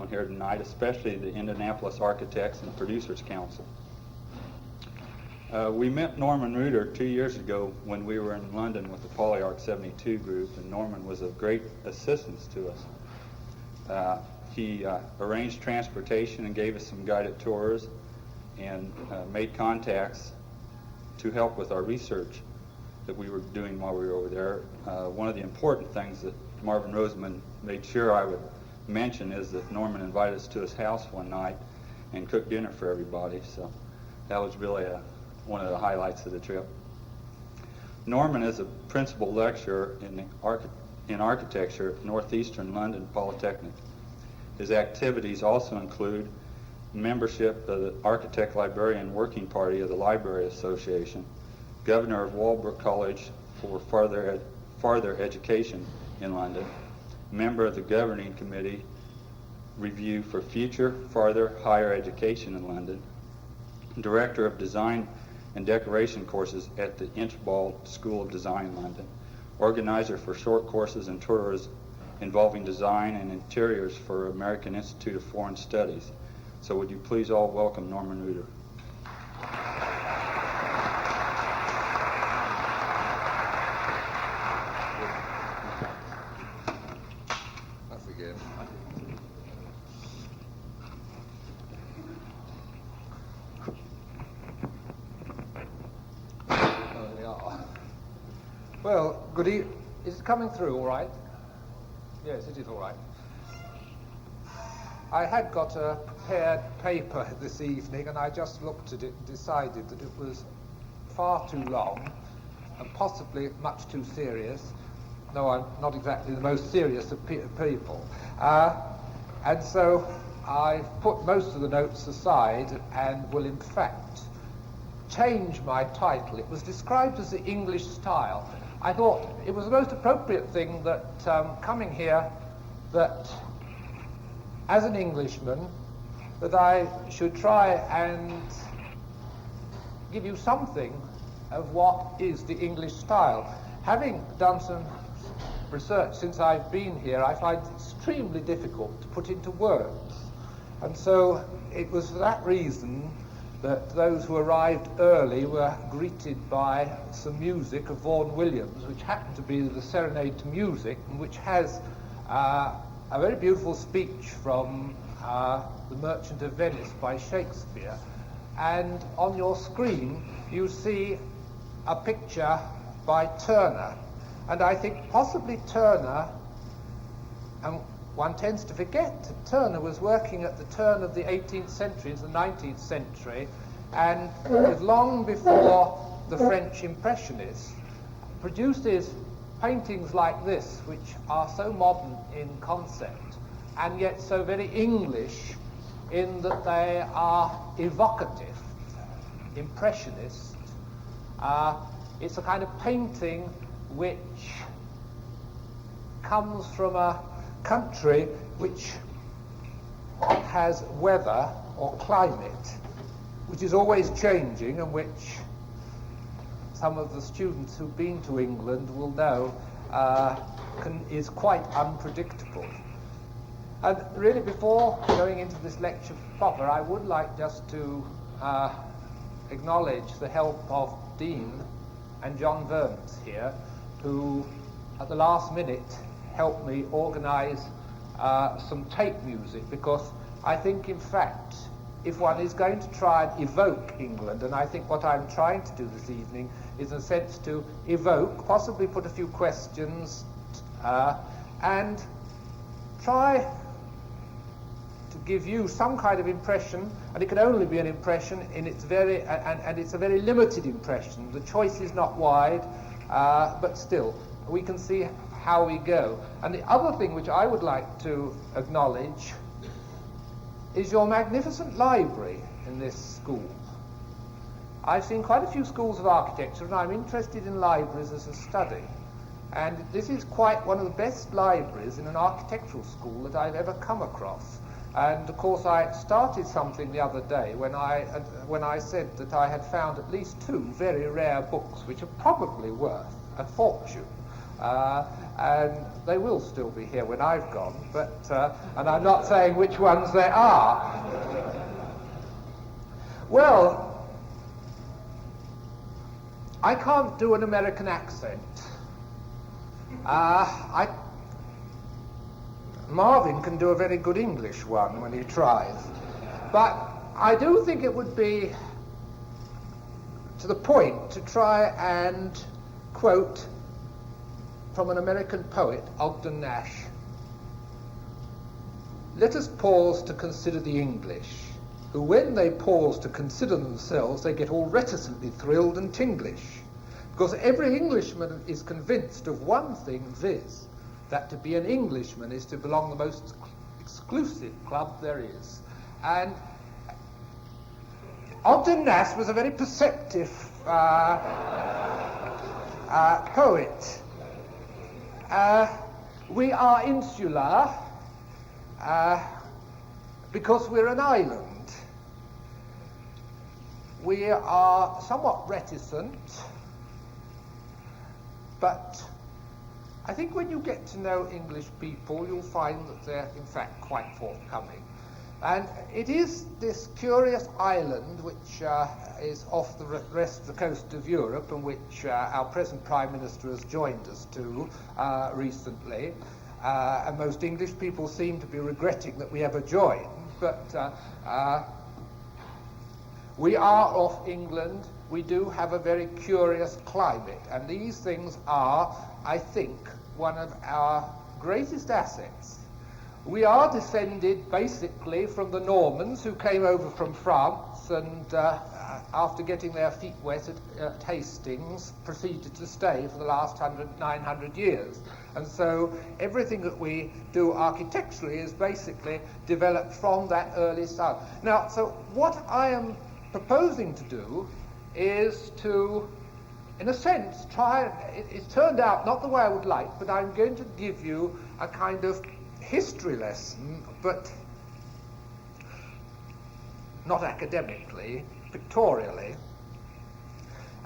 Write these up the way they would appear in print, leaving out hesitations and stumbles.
people in here tonight, especially the Indianapolis Architects and Producers Council. We met Norman Reuter 2 years ago when we were in London with the Polyarch 72 group, and Norman was of great assistance to us. He arranged transportation and gave us some guided tours and made contacts to help with our research that we were doing while we were over there. One of the important things that Marvin Roseman made sure I would mention is that Norman invited us to his house one night and cooked dinner for everybody, so that was really one of the highlights of the trip. Norman is a principal lecturer in architecture at Northeastern London Polytechnic. His activities also include membership of the Architect Librarian Working Party of the Library Association, governor of Walbrook College for farther education in London, member of the governing committee review for future farther higher education in London, director of design and decoration courses at the Inchbald School of Design, London, organizer for short courses and tours involving design and interiors for American Institute of Foreign Studies. So would you please all welcome Norman Reuter. That's again. There we are. Well, good evening. Is it coming through all right? Yes, it is all right. I had got a prepared paper this evening, and I just looked at it and decided that it was far too long and possibly much too serious. No, I'm not exactly the most serious of people. And so I've put most of the notes aside and will in fact change my title. It was described as the English style. I thought it was the most appropriate thing that coming here, that as an Englishman, that I should try and give you something of what is the English style. Having done some research since I've been here, I find it extremely difficult to put into words. And so it was for that reason that those who arrived early were greeted by some music of Vaughan Williams, which happened to be the Serenade to Music, and which has a very beautiful speech from The Merchant of Venice by Shakespeare. And on your screen you see a picture by Turner. And I think possibly Turner, and one tends to forget that Turner was working at the turn of the 18th century into the 19th century, and was long before the French Impressionists, produces paintings like this, which are so modern in concept, and yet so very English in that they are evocative, impressionist. It's a kind of painting which comes from a country which has weather or climate which is always changing, and which some of the students who've been to England will know is quite unpredictable. And really, before going into this lecture proper, I would like just to acknowledge the help of Dean and John Burns here, who at the last minute helped me organize some tape music, because I think, in fact, if one is going to try and evoke England, and I think what I'm trying to do this evening is, in a sense, to evoke, possibly put a few questions, and try to give you some kind of impression, and it can only be an impression in its very, and it's a very limited impression. The choice is not wide, but still, we can see how we go. And the other thing which I would like to acknowledge is your magnificent library in this school. I've seen quite a few schools of architecture, and I'm interested in libraries as a study. And this is quite one of the best libraries in an architectural school that I've ever come across. And of course I started something the other day when I said that I had found at least 2 very rare books which are probably worth a fortune. and they will still be here when I've gone, but, and I'm not saying which ones they are. Well, I can't do an American accent. Marvin can do a very good English one when he tries. But I do think it would be to the point to try and quote from an American poet, Ogden Nash. Let us pause to consider the English, who when they pause to consider themselves, they get all reticently thrilled and tinglish. Because every Englishman is convinced of one thing, viz., that to be an Englishman is to belong to the most exclusive club there is. And Ogden Nash was a very perceptive poet. We are insular because we're an island. We are somewhat reticent, but I think when you get to know English people, you'll find that they're in fact quite forthcoming. And it is this curious island which is off the rest of the coast of Europe, and which our present Prime Minister has joined us to recently. And most English people seem to be regretting that we ever joined, but we are off England. We do have a very curious climate, and these things are, I think, one of our greatest assets. We are descended basically from the Normans who came over from France and after getting their feet wet at Hastings proceeded to stay for the last 900 years. And so everything that we do architecturally is basically developed from that early start. Now, so what I am proposing to do is to, in a sense, it's turned out not the way I would like, but I'm going to give you a kind of history lesson, but not academically, pictorially.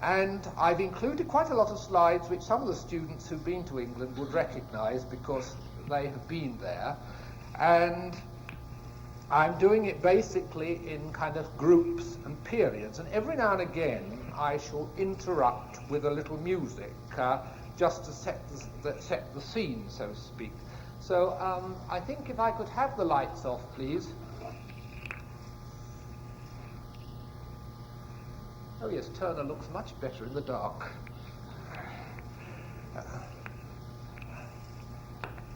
And I've included quite a lot of slides which some of the students who've been to England would recognise because they have been there. And I'm doing it basically in kind of groups and periods, and every now and again I shall interrupt with a little music just to set the scene, so to speak. So I think if I could have the lights off, please. Oh yes, Turner looks much better in the dark.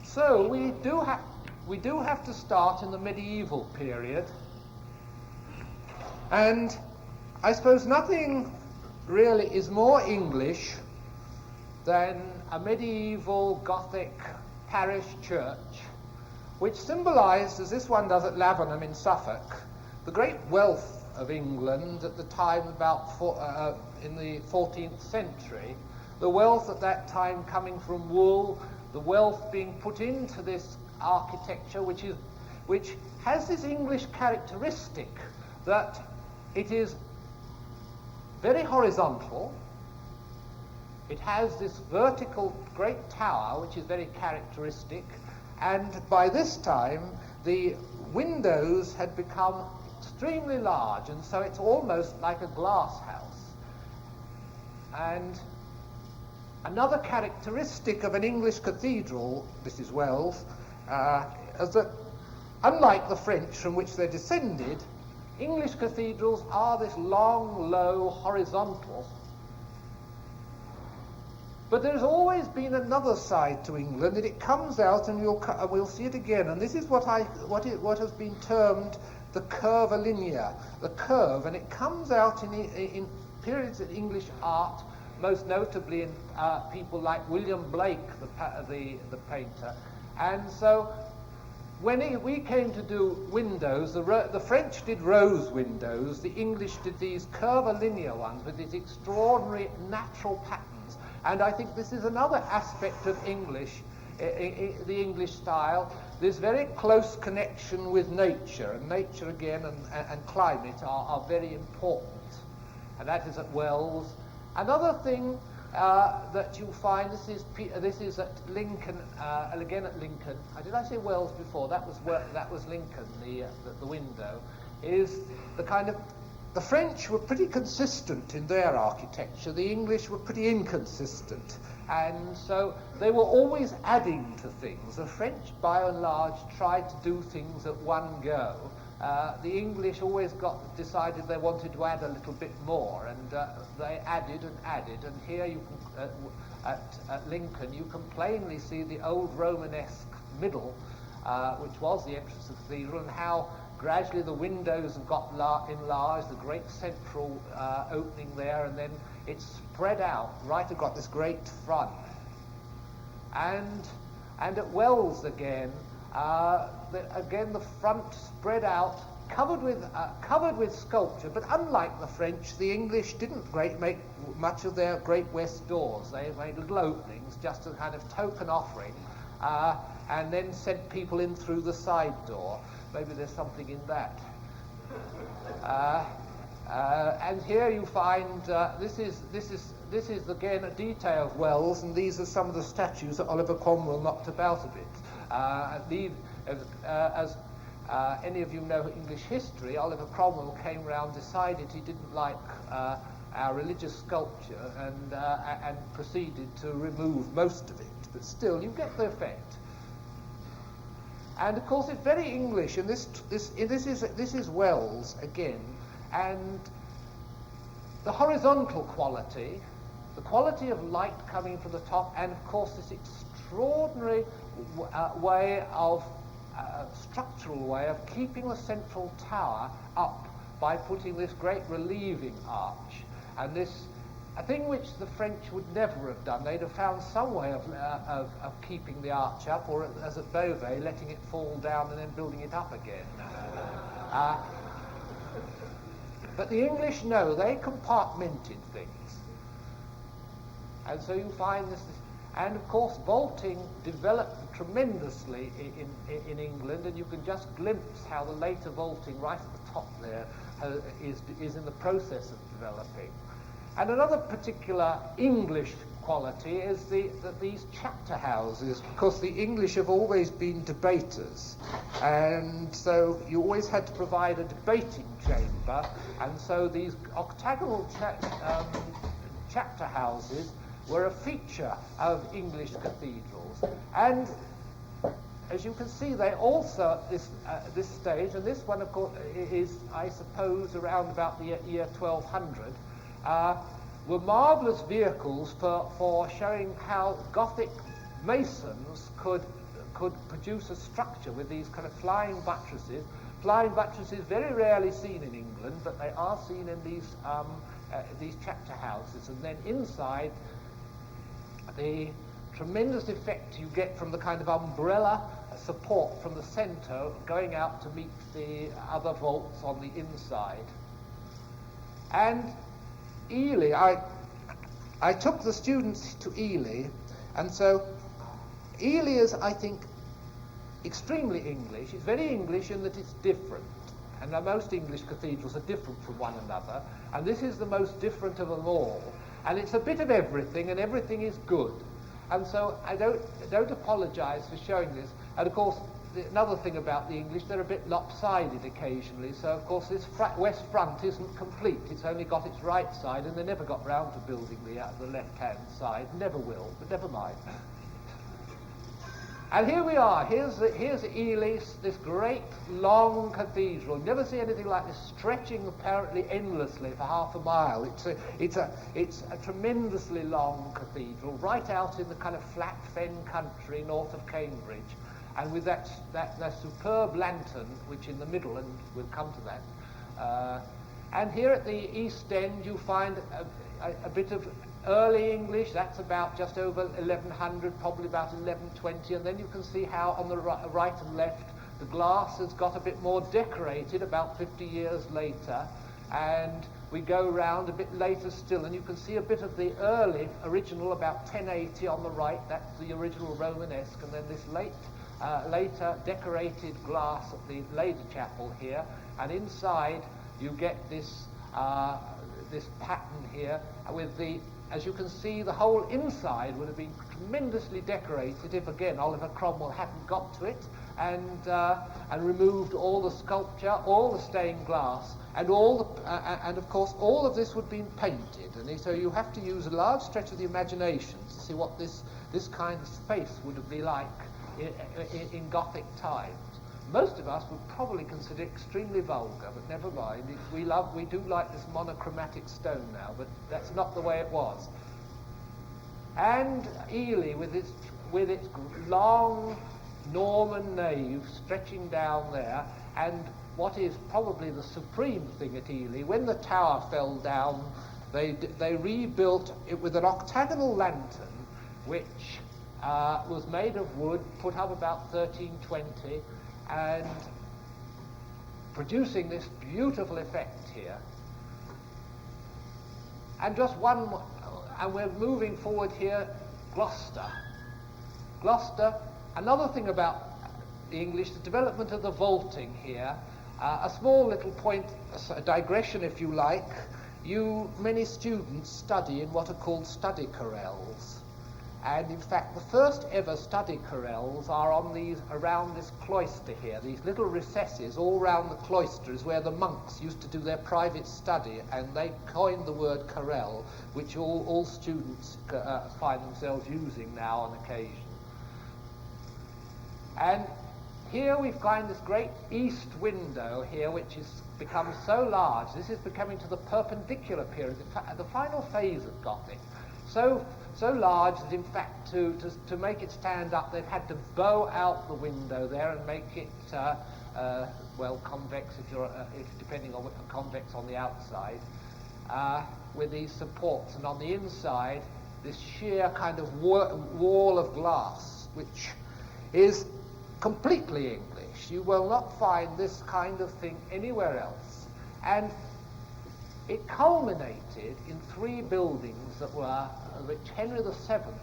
So we do have to start in the medieval period, and I suppose nothing really is more English than a medieval Gothic parish church, which symbolised, as this one does at Lavenham in Suffolk, the great wealth of England at the time in the 14th century, the wealth at that time coming from wool, the wealth being put into this architecture, which has this English characteristic that it is very horizontal. It has this vertical great tower, which is very characteristic, and by this time the windows had become extremely large, and so it's almost like a glass house. And another characteristic of an English cathedral, Mrs. Wells, is that unlike the French from which they're descended, English cathedrals are this long, low, horizontal. But there's always been another side to England, and it comes out, and we'll see it again. And this is what has been termed the curvilinear, the curve, and it comes out in periods of English art, most notably in people like William Blake, the painter. And so when we came to do windows, the French did rose windows, the English did these curvilinear ones with these extraordinary natural patterns. And I think this is another aspect of English, the English style, this very close connection with nature, and nature again and climate are very important. And that is at Wells. Another thing that you'll find, this is at Lincoln, and again at Lincoln. Did I say Wells before? That was Lincoln. The window is the kind of. The French were pretty consistent in their architecture. The English were pretty inconsistent, and so they were always adding to things. The French, by and large, tried to do things at one go. The English always decided they wanted to add a little bit more, and they added and added. And here you can, at Lincoln, you can plainly see the old Romanesque middle, which was the entrance of the cathedral, and how gradually the windows have got enlarged, the great central opening there, and then it's spread out. Right, I've got this great front. And at Wells again, the front spread out, covered with sculpture. But unlike the French, the English didn't make much of their great west doors. They made little openings, just a kind of token offering, and then sent people in through the side door. Maybe there's something in that. And here you find this is again a detail of Wells, and these are some of the statues that Oliver Cromwell knocked about a bit. As any of you know English history, Oliver Cromwell came round, decided he didn't like our religious sculpture, and proceeded to remove most of it. But still, you get the effect. And of course, it's very English, and this is Wells again, and the horizontal quality, the quality of light coming from the top, and of course this extraordinary way of structural way of keeping the central tower up by putting this great relieving arch, and this. A thing which the French would never have done. They'd have found some way of keeping the arch up, or as at Beauvais, letting it fall down and then building it up again. But the English, no, they compartmented things. And so you find this, and of course vaulting developed tremendously in England, and you can just glimpse how the later vaulting right at the top there is in the process of developing. And another particular English quality is that these chapter houses, because the English have always been debaters, and so you always had to provide a debating chamber, and so these octagonal chapter houses were a feature of English cathedrals. And as you can see, they also, this stage, and this one, of course, is, I suppose, around about the year 1200, were marvellous vehicles for showing how Gothic masons could produce a structure with these kind of flying buttresses. Flying buttresses very rarely seen in England, but they are seen in these chapter houses. And then inside, the tremendous effect you get from the kind of umbrella support from the centre going out to meet the other vaults on the inside. And Ely, I took the students to Ely, and so Ely is, I think, extremely English. It's very English in that it's different, and most English cathedrals are different from one another, and this is the most different of them all. And it's a bit of everything, and everything is good. And so I don't apologise for showing this. And of course, another thing about the English, they're a bit lopsided occasionally, so of course this west front isn't complete. It's only got its right side, and they never got round to building the left-hand side. Never will, but never mind. And here we are. Here's Ely, this great long cathedral. You never see anything like this, stretching apparently endlessly for half a mile. It's a tremendously long cathedral, right out in the kind of flat fen country north of Cambridge. And with that superb lantern, which in the middle, and we'll come to that. And here at the East End, you find a bit of early English. That's about just over 1100, probably about 1120. And then you can see how on the right and left, the glass has got a bit more decorated about 50 years later. And we go round a bit later still, and you can see a bit of the early original, about 1080 on the right. That's the original Romanesque. And then this later decorated glass at the later chapel here, and inside you get this pattern here with the as you can see, the whole inside would have been tremendously decorated if, again, Oliver Cromwell hadn't got to it and removed all the sculpture, all the stained glass, and and of course all of this would have been painted. And so you have to use a large stretch of the imagination to see what this kind of space would be like in Gothic times. Most of us would probably consider it extremely vulgar, but never mind. We do like this monochromatic stone now, but that's not the way it was. And Ely, with its long Norman nave stretching down there, and what is probably the supreme thing at Ely, when the tower fell down, they rebuilt it with an octagonal lantern, which was made of wood, put up about 1320, and producing this beautiful effect here. And just one more, and we're moving forward here, Gloucester. Gloucester, another thing about the English, the development of the vaulting here, a small little point, a digression if you like. Many students study in what are called study chorales. And in fact, the first ever study chorales are around this cloister here. These little recesses all round the cloister is where the monks used to do their private study, and they coined the word chorale, which all students find themselves using now on occasion. And here we find this great east window here, which has become so large. This is becoming to the perpendicular period, the final phase of Gothic. So large that, in fact, to make it stand up, they've had to bow out the window there and make it convex depending on convex on the outside, with these supports, and on the inside this sheer kind of wall of glass, which is completely English. You will not find this kind of thing anywhere else. And it culminated in 3 buildings which Henry VII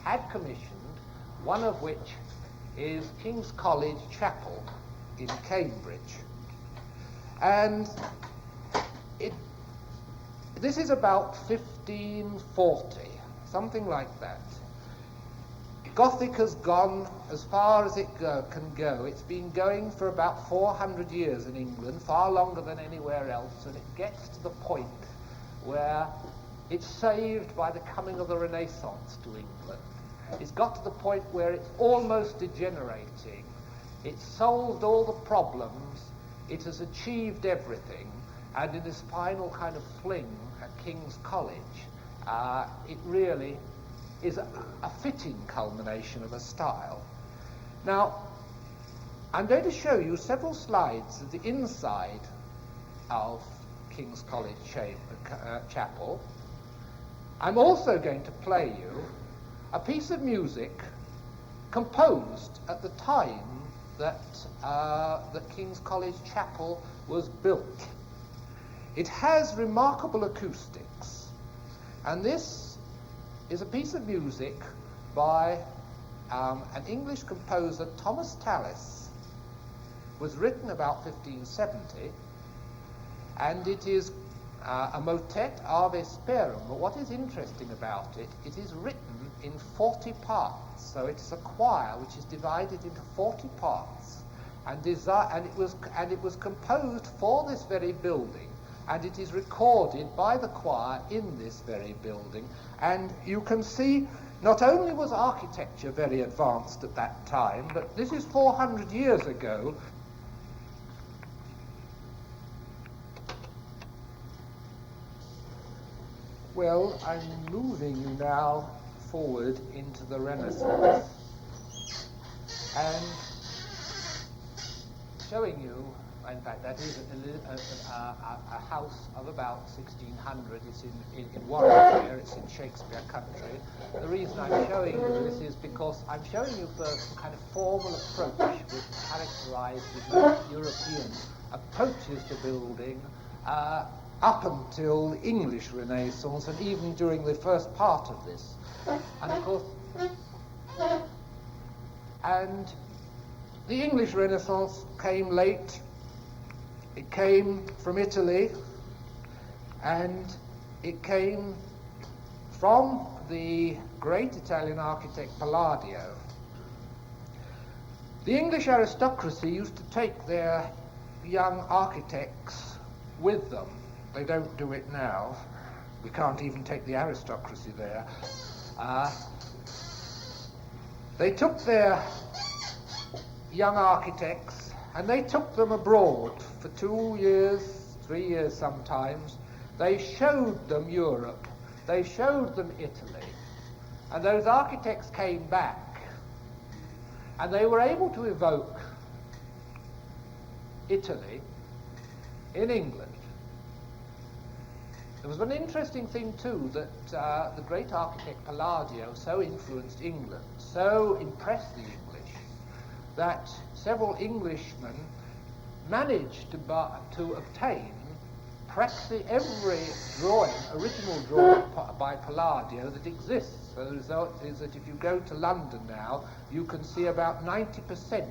had commissioned, one of which is King's College Chapel in Cambridge. And this is about 1540, something like that. Gothic has gone as far as it can go. It's been going for about 400 years in England, far longer than anywhere else, and it gets to the point where it's saved by the coming of the Renaissance to England. It's got to the point where it's almost degenerating. It's solved all the problems. It has achieved everything. And in this final kind of fling at King's College, it really is a fitting culmination of a style. Now, I'm going to show you several slides of the inside of King's College Chapel. I'm also going to play you a piece of music composed at the time that King's College Chapel was built. It has remarkable acoustics, and this is a piece of music by an English composer, Thomas Tallis. Was written about 1570, and it is a motet Ave Sperum. But what is interesting about it, it is written in 40 parts. So it is a choir which is divided into 40 parts, and it was composed for this very building. And it is recorded by the choir in this very building. And you can see, not only was architecture very advanced at that time, but this is 400 years ago. Well, I'm moving now forward into the Renaissance and showing you, in fact, that is a house of about 1600. It's in Warwickshire. It's in Shakespeare country. The reason I'm showing you this is because I'm showing you first the kind of formal approach which characterized the European approaches to building up until the English Renaissance, and even during the first part of this. And of course, and the English Renaissance came late. It came from Italy, and it came from the great Italian architect Palladio. The English aristocracy used to take their young architects with them. They don't do it now. We can't even take the aristocracy there. They took their young architects and they took them abroad for 2 years, 3 years sometimes. They showed them Europe. They showed them Italy. And those architects came back and they were able to evoke Italy in England. There was an interesting thing too, that the great architect Palladio so influenced England, so impressed the English, that several Englishmen managed to obtain practically every drawing, original drawing by Palladio that exists. So the result is that if you go to London now, you can see about 90%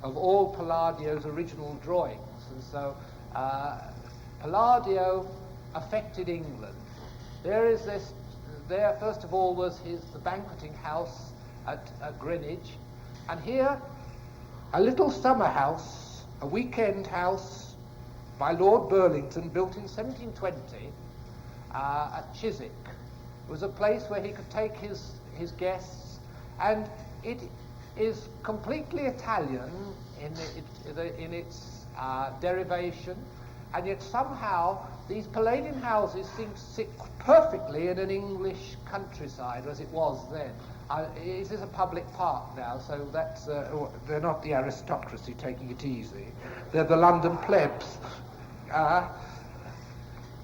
of all Palladio's original drawings. And so Palladio affected England. There first of all was the banqueting house at Greenwich, and here a little summer house, a weekend house by Lord Burlington, built in 1720 at Chiswick. It was a place where he could take his guests, and it is completely Italian in its derivation, and yet somehow these Palladian houses seem to sit perfectly in an English countryside, as it was then. It is a public park now, so that's they're not the aristocracy taking it easy. They're the London plebs.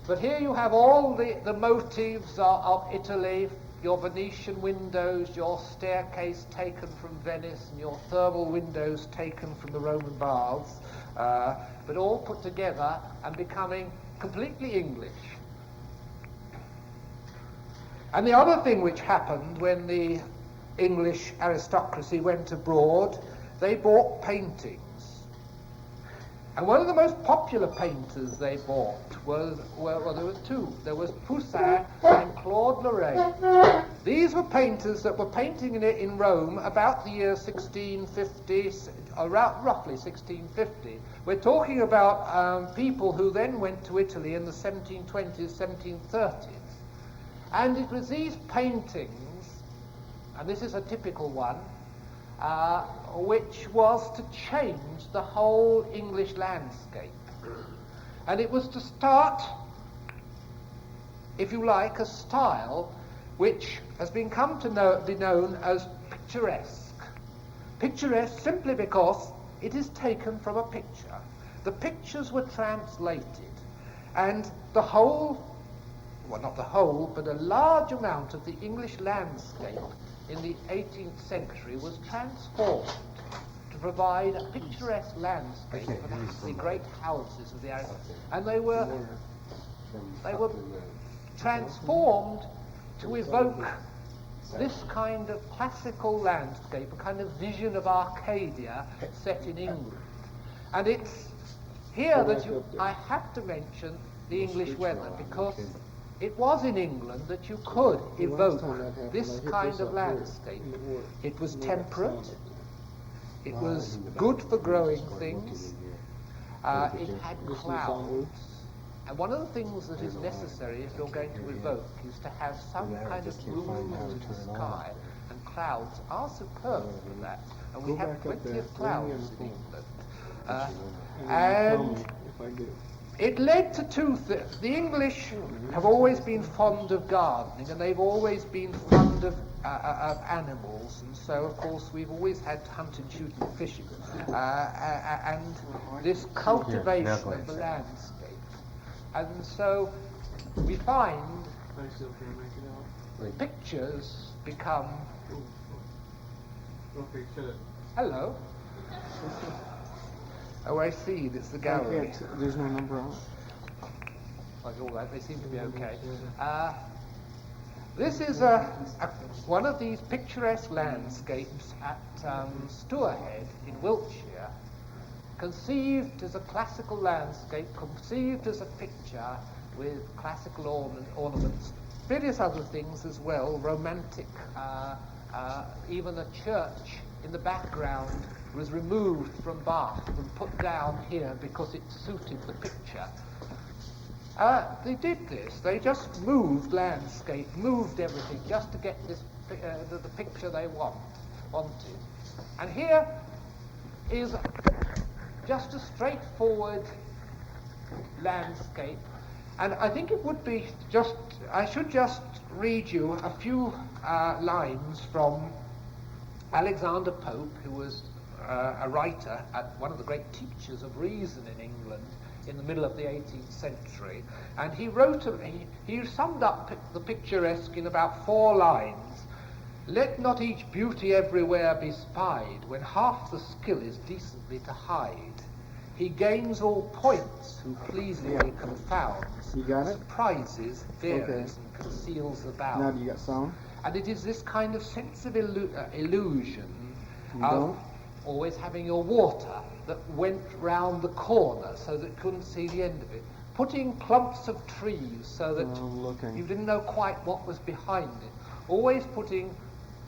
But here you have all the motives of Italy, your Venetian windows, your staircase taken from Venice, and your thermal windows taken from the Roman baths, but all put together and becoming completely English. And the other thing which happened when the English aristocracy went abroad, they bought paintings. And one of the most popular painters they bought was, well, there were two. There was Poussin and Claude Lorraine. These were painters that were painting in Rome about the year 1650, around roughly 1650. We're talking about people who then went to Italy in the 1720s, 1730s. And it was these paintings, and this is a typical one, which was to change the whole English landscape. And it was to start, if you like, a style which has been come to be known as picturesque. Picturesque simply because it is taken from a picture. The pictures were translated, and the whole, well, not the whole, but a large amount of the English landscape in the 18th century was transformed to provide a picturesque landscape for the great houses of the aristocracy. And they were transformed to evoke this kind of classical landscape, a kind of vision of Arcadia set in England. And it's here that I have to mention the English weather, because it was in England that you could evoke this kind of landscape. It was temperate, it was good for growing things, it had clouds. And one of the things that is necessary if you're going to evoke is to have some kind of movement in the sky, and clouds are superb for that. And we have plenty of clouds in England. And it led to two things. The English have always been fond of gardening, and they've always been fond of animals, and so of course we've always had hunting, shooting, and fishing, and this cultivation of the landscape. And so we find pictures become... Hello. Oh, I see. It's the gallery. There's no number on it. Like all that, they seem to be okay. This is one of these picturesque landscapes at Stourhead in Wiltshire, conceived as a classical landscape, conceived as a picture with classical ornaments various other things as well, romantic. Even a church in the background was removed from Bath and put down here because it suited the picture. They did this. They just moved landscape, moved everything, just to get this the picture they wanted. And here is just a straightforward landscape. And I think it would be I should just read you a few lines from Alexander Pope, who was a writer, one of the great teachers of reason in England in the middle of the 18th century. And he wrote, he summed up the picturesque in about 4 lines. Let not each beauty everywhere be spied, when half the skill is decently to hide. He gains all points who pleasingly confounds, You got it? surprises, varies, and conceals the bounds. Now do you got sound? And it is this kind of sense of illusion You of don't? always having your water that went round the corner so that you couldn't see the end of it. Putting clumps of trees so that looking. you didn't know quite what was behind it. Always putting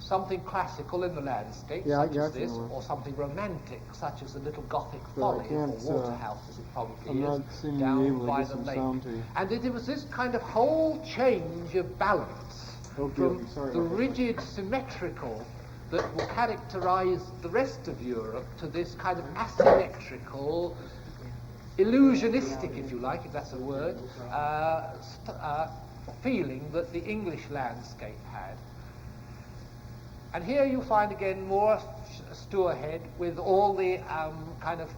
something classical in the landscape, Yeah, I such as got this, you. or something romantic, such as the little Gothic So I folly, or can't, Waterhouse, as it probably I'm is, not seeming to be down able to by get the some lake. sound to you. And it was this kind of whole change of balance Okay, from sorry the about that. rigid, symmetrical that will characterize the rest of Europe to this kind of asymmetrical, illusionistic, if you like, if that's a word, feeling that the English landscape had. And here you find again more Stourhead with all the kind of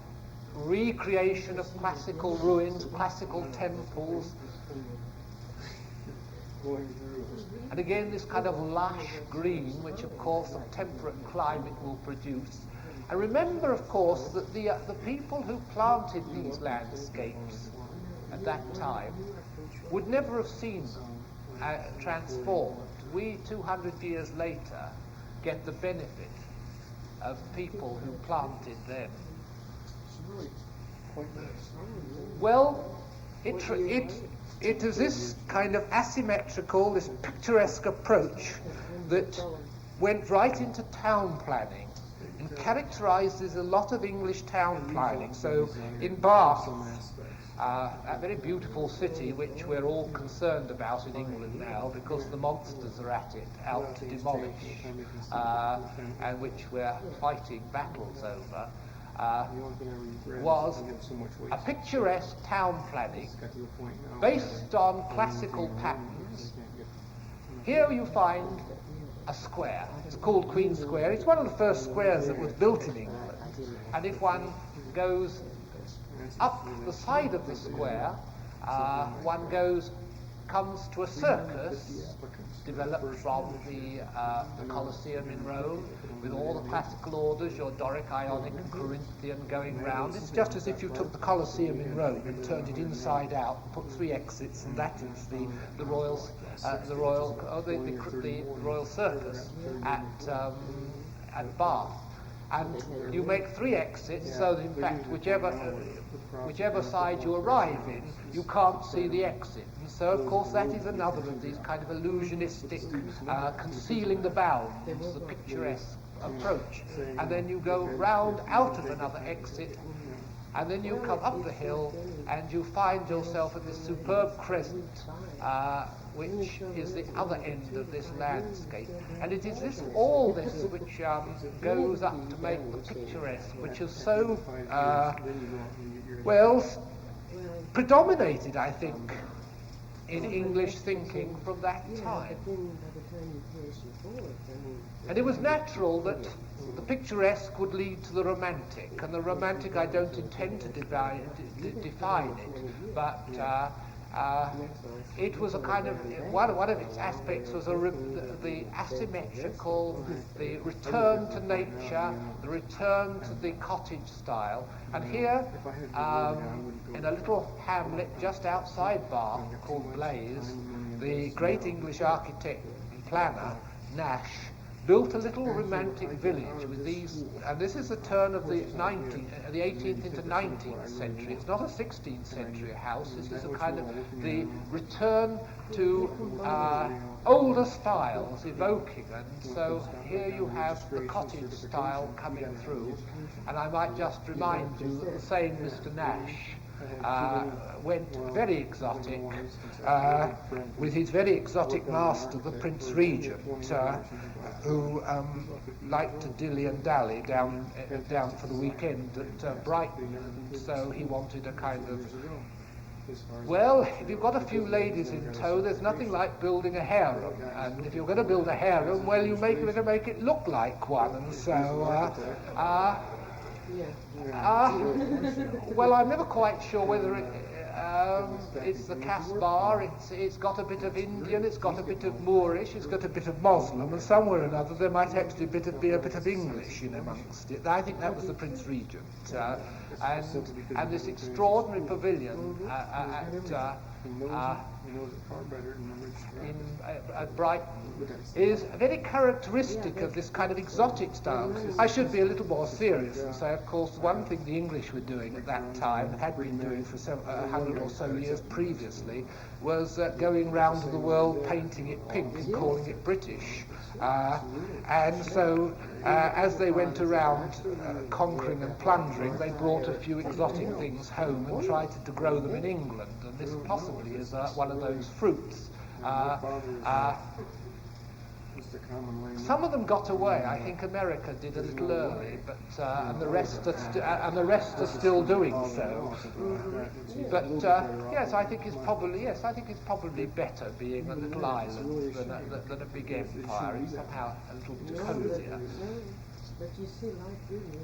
recreation of classical ruins, classical temples. And again this kind of lush green, which of course a temperate climate will produce. And remember, of course, that the people who planted these landscapes at that time would never have seen them transformed. We, 200 years later, get the benefit of people who planted them. Well, it is this kind of asymmetrical, this picturesque approach that went right into town planning and characterizes a lot of English town planning. So in Bath, a very beautiful city which we're all concerned about in England now because the monsters are at it, out to demolish, and which we're fighting battles over, was a picturesque town planning based on classical patterns. Here you find a square. It's called Queen Square. It's one of the first squares that was built in England. And if one goes up the side of the square, one comes to a circus developed from the Colosseum in Rome, with all the classical orders, your Doric, Ionic, and Corinthian going round. It's just as if you took the Colosseum in Rome and turned it inside out, and put 3 exits, and that is the royal circus at Bath. And you make 3 exits, so that in fact whichever side you arrive in, you can't see the exit. And so, of course, that is another of these kind of illusionistic, concealing the bounds, the picturesque approach. And then you go round out of another exit, and then you come up the hill, and you find yourself at this superb crescent, which is the other end of this landscape. And it is all this which goes up to make the picturesque, which is so, predominated, I think, in English thinking from that time. And it was natural that the picturesque would lead to the romantic, and the romantic, I don't intend to define it, but it was a kind of, one of its aspects was the asymmetrical, the return to nature, the return to the cottage style. And here, in a little hamlet just outside Bath called Blaise, the great English architect and planner, Nash, built a little romantic village with these, and this is the turn of the 18th into 19th century. It's not a 16th century house. This is a kind of the return to older styles evoking, and so here you have the cottage style coming through. And I might just remind you that the same Mr. Nash went very exotic with his very exotic master, the Prince Regent, who liked to dilly and dally down for the weekend at Brighton, and so he wanted a kind of, well, if you've got a few ladies in tow, there's nothing like building a harem, and if you're going to build a harem, well, you're going to make it look like one, and so well, I'm never quite sure whether it's the Casbah, it's got a bit of Indian, it's got a bit of Moorish, it's got a bit of Muslim, and somewhere or another there might actually be a bit of English in amongst it. I think that was the Prince Regent. And this extraordinary pavilion at Brighton is very characteristic of this kind of exotic style. I should be a little more serious and say, of course, one thing the English were doing at that time, had been doing for 100 or so years previously, was going round to the world painting it pink and calling it British. And so, as they went around conquering and plundering, they brought a few exotic things home and tried to grow them in England. And this possibly is one of those fruits. Some of them got away. I think America did a little early, but and the rest are still doing so. But yes, I think it's probably better being a little island than a big empire. It's somehow a little bit cozier.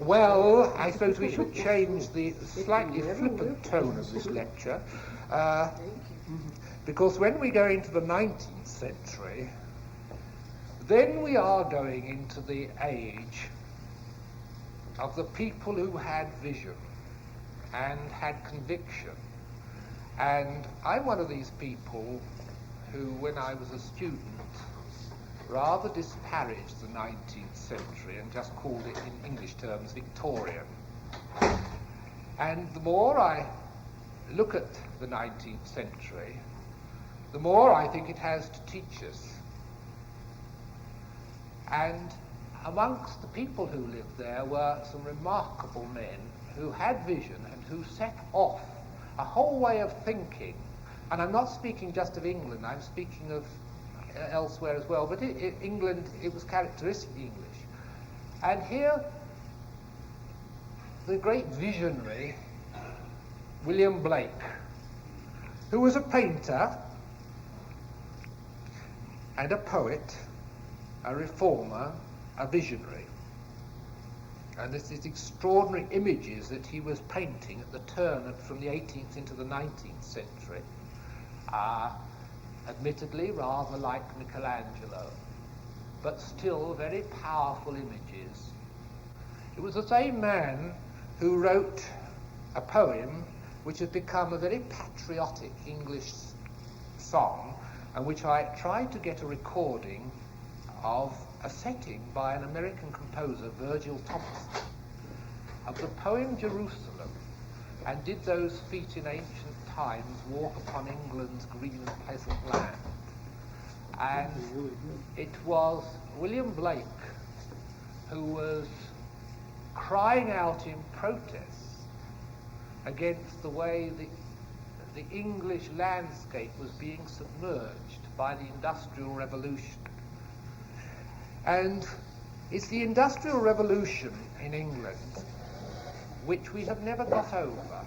Well, I suppose we should change the slightly flippant tone of this lecture, because when we go into the 19th century, then we are going into the age of the people who had vision and had conviction. And I'm one of these people who, when I was a student, rather disparaged the 19th century and just called it, in English terms, Victorian. And the more I look at the 19th century, the more I think it has to teach us. And amongst the people who lived there were some remarkable men who had vision and who set off a whole way of thinking. And I'm not speaking just of England, I'm speaking of elsewhere as well, but England, it was characteristically English. And here, the great visionary, William Blake, who was a painter and a poet, a reformer, a visionary. And this is extraordinary images that he was painting at the turn from the 18th into the 19th century. Admittedly rather like Michelangelo, but still very powerful images. It was the same man who wrote a poem which has become a very patriotic English song, and which I tried to get a recording of a setting by an American composer, Virgil Thompson, of the poem Jerusalem, and did those feet in ancient times walk upon England's green and pleasant land. And it was William Blake who was crying out in protest against the way the English landscape was being submerged by the Industrial Revolution. And it's the Industrial Revolution in England which we have never got over.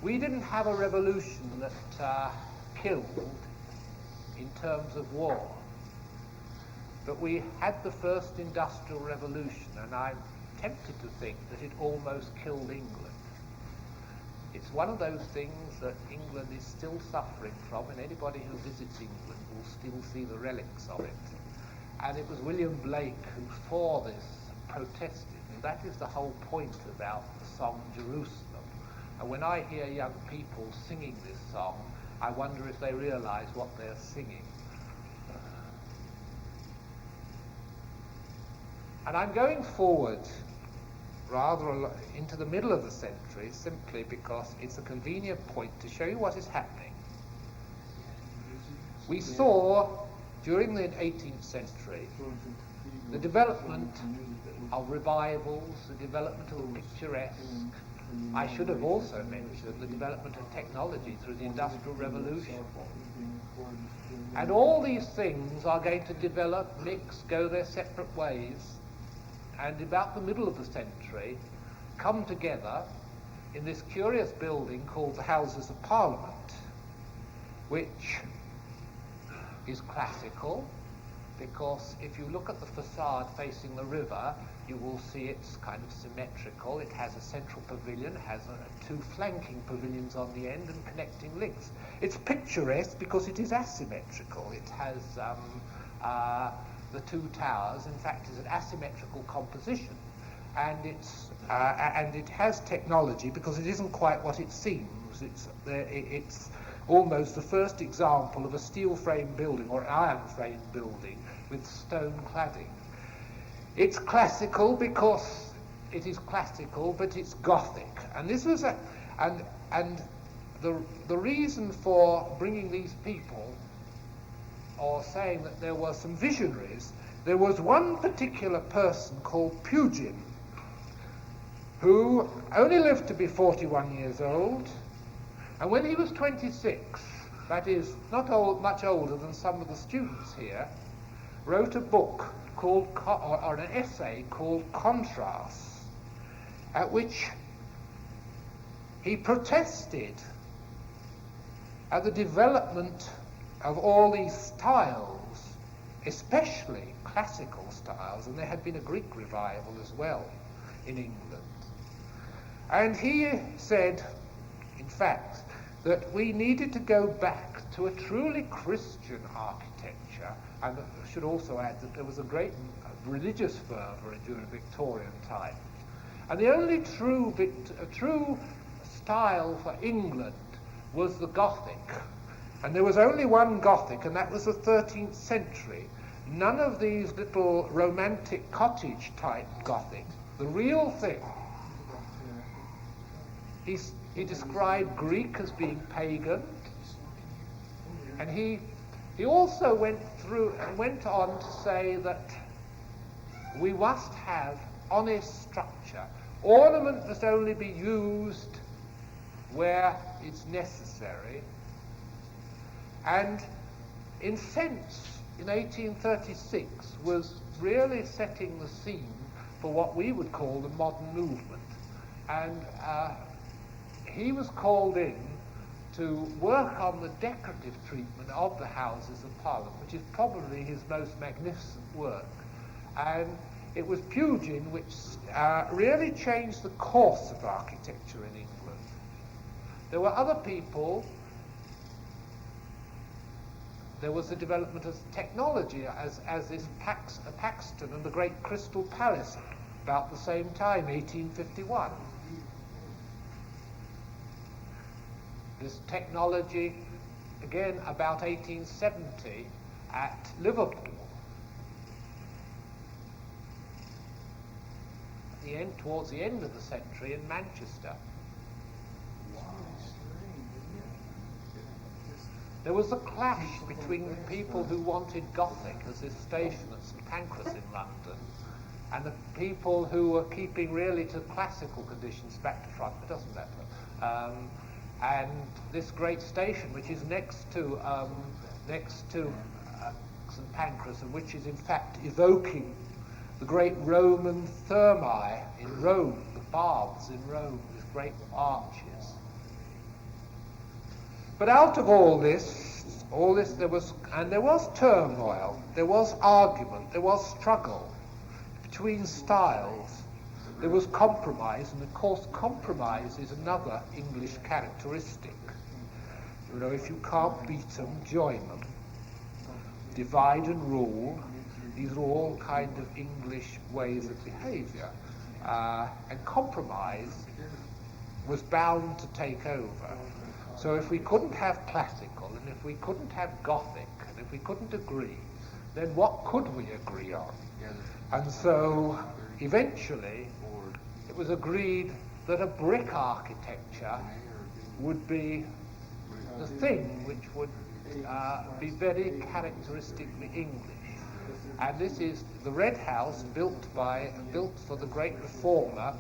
We didn't have a revolution that killed in terms of war, but we had the first Industrial Revolution, and I'm tempted to think that it almost killed England. It's one of those things that England is still suffering from, and anybody who visits England will still see the relics of it. And it was William Blake who, for this, protested, and that is the whole point about the song Jerusalem. And when I hear young people singing this song, I wonder if they realise what they're singing. And I'm going forward rather into the middle of the century simply because it's a convenient point to show you what is happening. We saw during the 18th century the development of revivals, the development of the picturesque. I should have also mentioned the development of technology through the Industrial Revolution. And all these things are going to develop, mix, go their separate ways, and about the middle of the century come together in this curious building called the Houses of Parliament, which is classical, because if you look at the facade facing the river, you will see it's kind of symmetrical. It has a central pavilion, it has two flanking pavilions on the end and connecting links. It's picturesque because it is asymmetrical. It has the two towers, in fact, is an asymmetrical composition. And it has technology because it isn't quite what it seems. It's almost the first example of a steel frame building or an iron frame building with stone cladding. It's classical because it is classical, but it's Gothic. And this was the reason for bringing these people, or saying that there were some visionaries, there was one particular person called Pugin, who only lived to be 41 years old, and when he was 26, that is not much older than some of the students here, wrote a book called, or an essay called Contrasts, at which he protested at the development of all these styles, especially classical styles, and there had been a Greek revival as well in England. And he said, in fact, that we needed to go back to a truly Christian architecture, and I should also add that there was a great religious fervour during Victorian times. And the only true style for England was the Gothic. And there was only one Gothic, and that was the 13th century. None of these little romantic cottage-type Gothic. The real thing. He described Greek as being pagan, and he also went on to say that we must have honest structure. Ornament must only be used where it's necessary. And in sense, in 1836, was really setting the scene for what we would call the modern movement. And he was called in to work on the decorative treatment of the Houses of Parliament, which is probably his most magnificent work. And it was Pugin which really changed the course of architecture in England. There were other people. There was the development of technology, as this Paxton and the Great Crystal Palace about the same time, 1851. This technology, again, about 1870 at Liverpool. Towards the end of the century in Manchester. There was a clash between people who wanted Gothic as this station at St Pancras in London, and the people who were keeping really to classical conditions back to front. It doesn't matter. And this great station, which is next to St Pancras, and which is in fact evoking the great Roman thermae in Rome, the baths in Rome, with great arches. But out of all this there was turmoil, there was argument, there was struggle between styles, there was compromise, and of course compromise is another English characteristic. You know, if you can't beat them, join them. Divide and rule, these are all kind of English ways of behaviour. And compromise was bound to take over. So if we couldn't have classical, and if we couldn't have Gothic, and if we couldn't agree, then what could we agree on? And so eventually it was agreed that a brick architecture would be the thing which would be very characteristically English. And this is the Red House built for the great reformer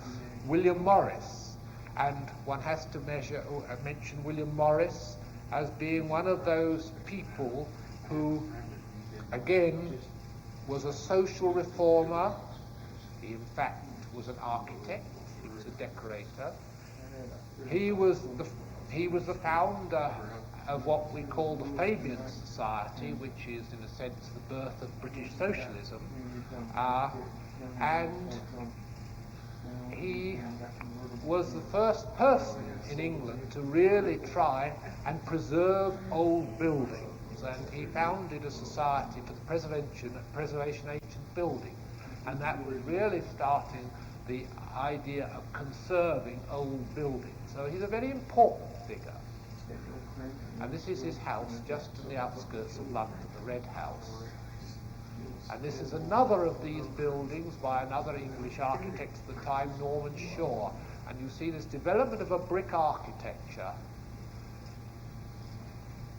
William Morris. And one has to mention William Morris as being one of those people who, again, was a social reformer. He, in fact, was an architect. He was a decorator. He was the founder of what we call the Fabian Society, which is, in a sense, the birth of British socialism. And he was the first person in England to really try and preserve old buildings. And he founded a society for the preservation of ancient buildings. And that was really starting the idea of conserving old buildings. So he's a very important figure. And this is his house just in the outskirts of London, the Red House. And this is another of these buildings by another English architect at the time, Norman Shaw. And you see this development of a brick architecture.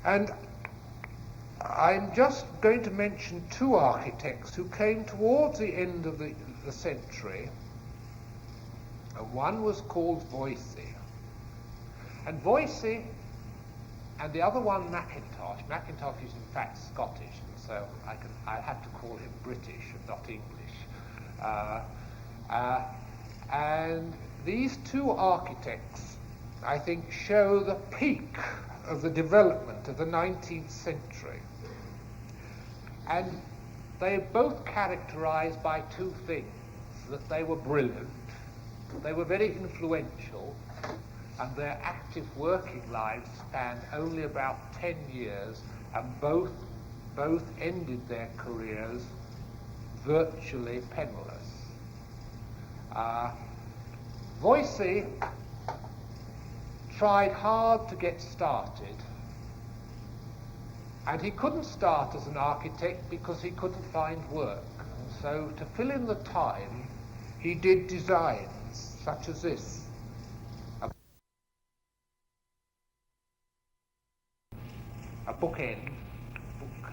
And I'm just going to mention two architects who came towards the end of the century. One was called Voysey. And Voysey, and the other one Mackintosh. Mackintosh is in fact Scottish, and so I have to call him British and not English. And these two architects, I think, show the peak of the development of the 19th century. And they are both characterized by two things: that they were brilliant, they were very influential, and their active working lives spanned only about 10 years, and both ended their careers virtually penniless. Voysey tried hard to get started, and he couldn't start as an architect because he couldn't find work. And so to fill in the time, he did designs such as this. A bookend,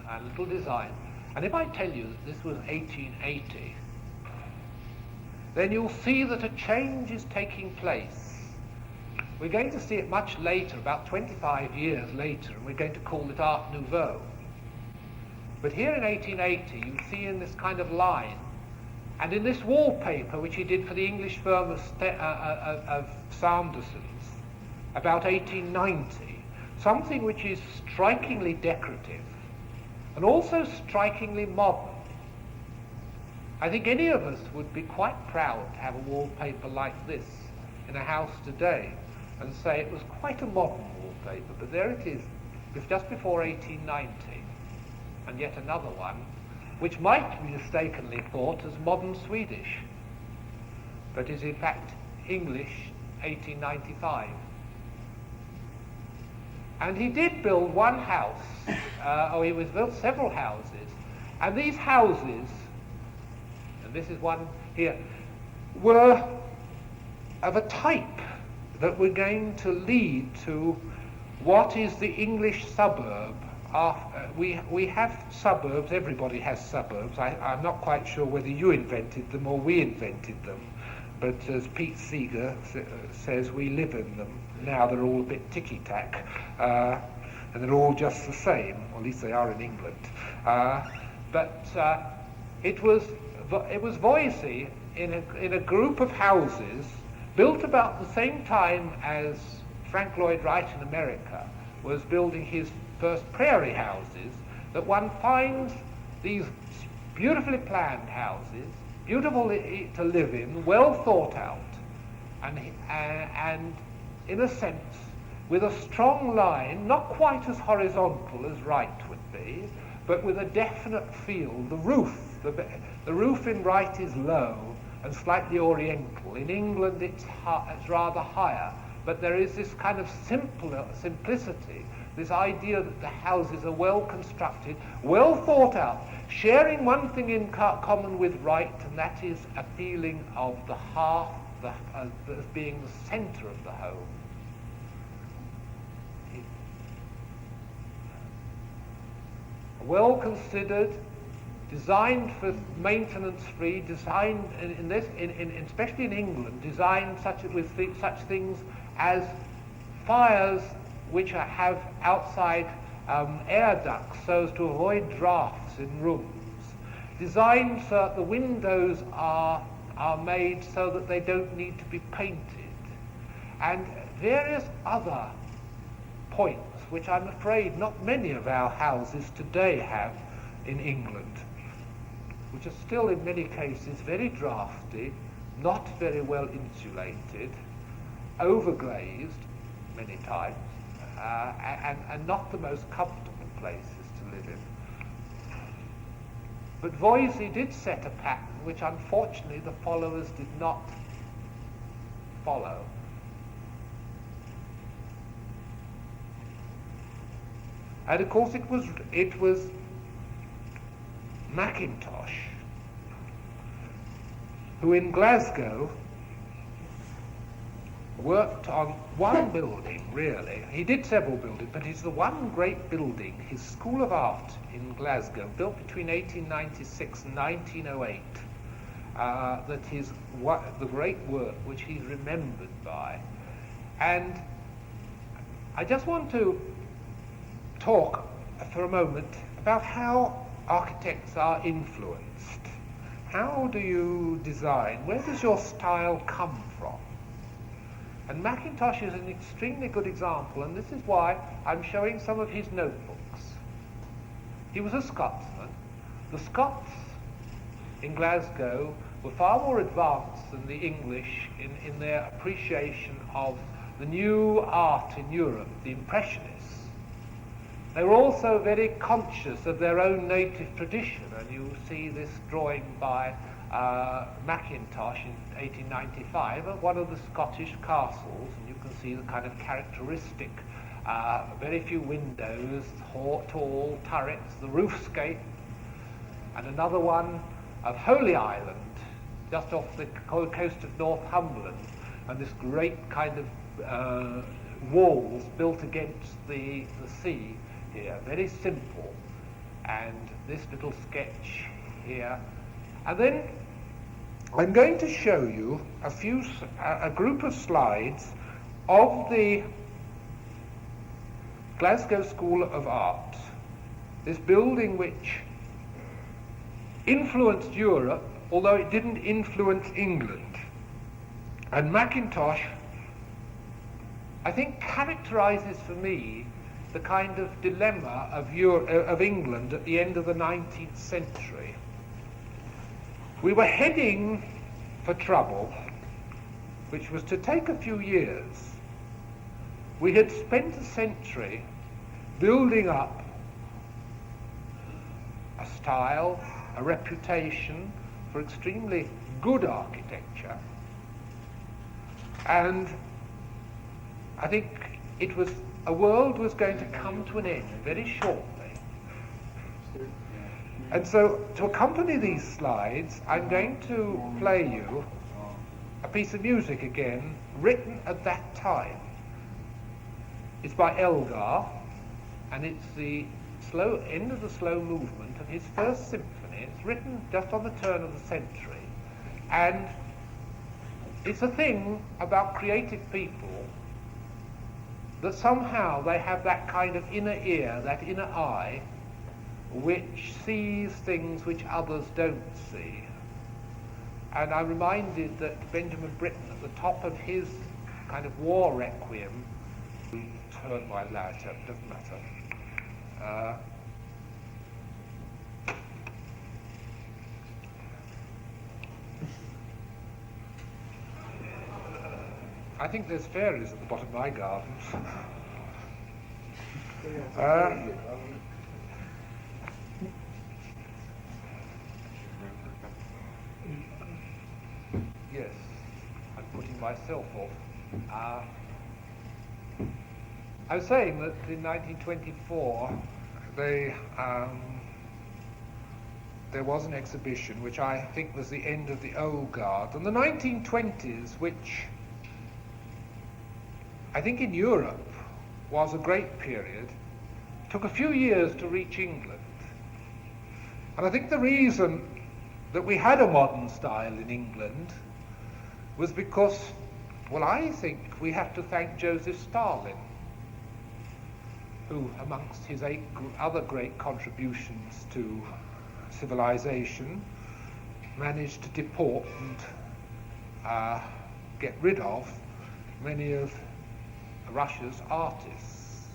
a little design. And if I tell you that this was 1880, then you'll see that a change is taking place. We're going to see it much later, about 25 years later, and we're going to call it Art Nouveau. But here in 1880, you see in this kind of line, and in this wallpaper, which he did for the English firm of Sanderson's, about 1890, something which is strikingly decorative and also strikingly modern. I think any of us would be quite proud to have a wallpaper like this in a house today and say it was quite a modern wallpaper, but there it is. It was just before 1890. And yet another one, which might be mistakenly thought as modern Swedish, but is in fact English 1895. And he did build one house, he built several houses, and these houses, and this is one here, were of a type that were going to lead to what is the English suburb. We have suburbs, everybody has suburbs. I'm not quite sure whether you invented them or we invented them, but as Pete Seeger says, we live in them. Now they're all a bit ticky-tack, and they're all just the same, or at least they are in England. It was Voysey in a group of houses built about the same time as Frank Lloyd Wright in America was building his first prairie houses, that one finds these beautifully planned houses, beautiful to live in, well thought out, and in a sense with a strong line, not quite as horizontal as Wright would be, but with a definite feel. The roof in Wright is low and slightly oriental. In England it's rather higher, but there is this kind of simplicity this idea that the houses are well constructed, well thought out, sharing one thing in common with Wright, and that is a feeling of the hearth as being the centre of the home. Well considered, designed for maintenance-free, designed especially in England, designed with such things as fires which have outside air ducts so as to avoid drafts in rooms, designed so that the windows are made so that they don't need to be painted, and various other points which I'm afraid not many of our houses today have in England, which are still in many cases very drafty, not very well insulated, overglazed many times, and not the most comfortable places to live in. But Voysey did set a pattern which unfortunately the followers did not follow. And of course it was Mackintosh who in Glasgow worked on one building, really. He did several buildings, but it's the one great building, his School of Art in Glasgow, built between 1896 and 1908, that is the great work which he's remembered by. And I just want to talk for a moment about how architects are influenced. How do you design? Where does your style come from? And Mackintosh is an extremely good example, and this is why I'm showing some of his notebooks. He was a Scotsman. The Scots in Glasgow were far more advanced than the English in their appreciation of the new art in Europe, the Impressionists. They were also very conscious of their own native tradition, and you see this drawing by Mackintosh in 1895 of one of the Scottish castles, and you can see the kind of characteristic, very few windows, tall turrets, the roofscape, and another one of Holy Island, just off the coast of Northumberland, and this great kind of walls built against the sea here, very simple, and this little sketch here. And then I'm going to show you a group of slides of the Glasgow School of Art, this building which influenced Europe, although it didn't influence England. And Mackintosh, I think, characterizes for me the kind of dilemma of England at the end of the 19th century. We were heading for trouble, which was to take a few years. We had spent a century building up a style, a reputation for extremely good architecture, and I think a world was going to come to an end very shortly. And so, to accompany these slides, I'm going to play you a piece of music again, written at that time. It's by Elgar, and it's the end of the slow movement of his first symphony. It's written just on the turn of the century. And it's a thing about creative people that somehow they have that kind of inner ear, that inner eye, which sees things which others don't see. And I'm reminded that Benjamin Britten, at the top of his kind of war requiem, turn my light up, doesn't matter. I think there's fairies at the bottom of my garden. Yes, I'm putting myself off. I was saying that in 1924 there was an exhibition which I think was the end of the old guard, and the 1920s, which I think in Europe was a great period, took a few years to reach England. And I think the reason that we had a modern style in England was because, well, I think we have to thank Joseph Stalin, who, amongst his other great contributions to civilization, managed to deport and get rid of many of Russia's artists.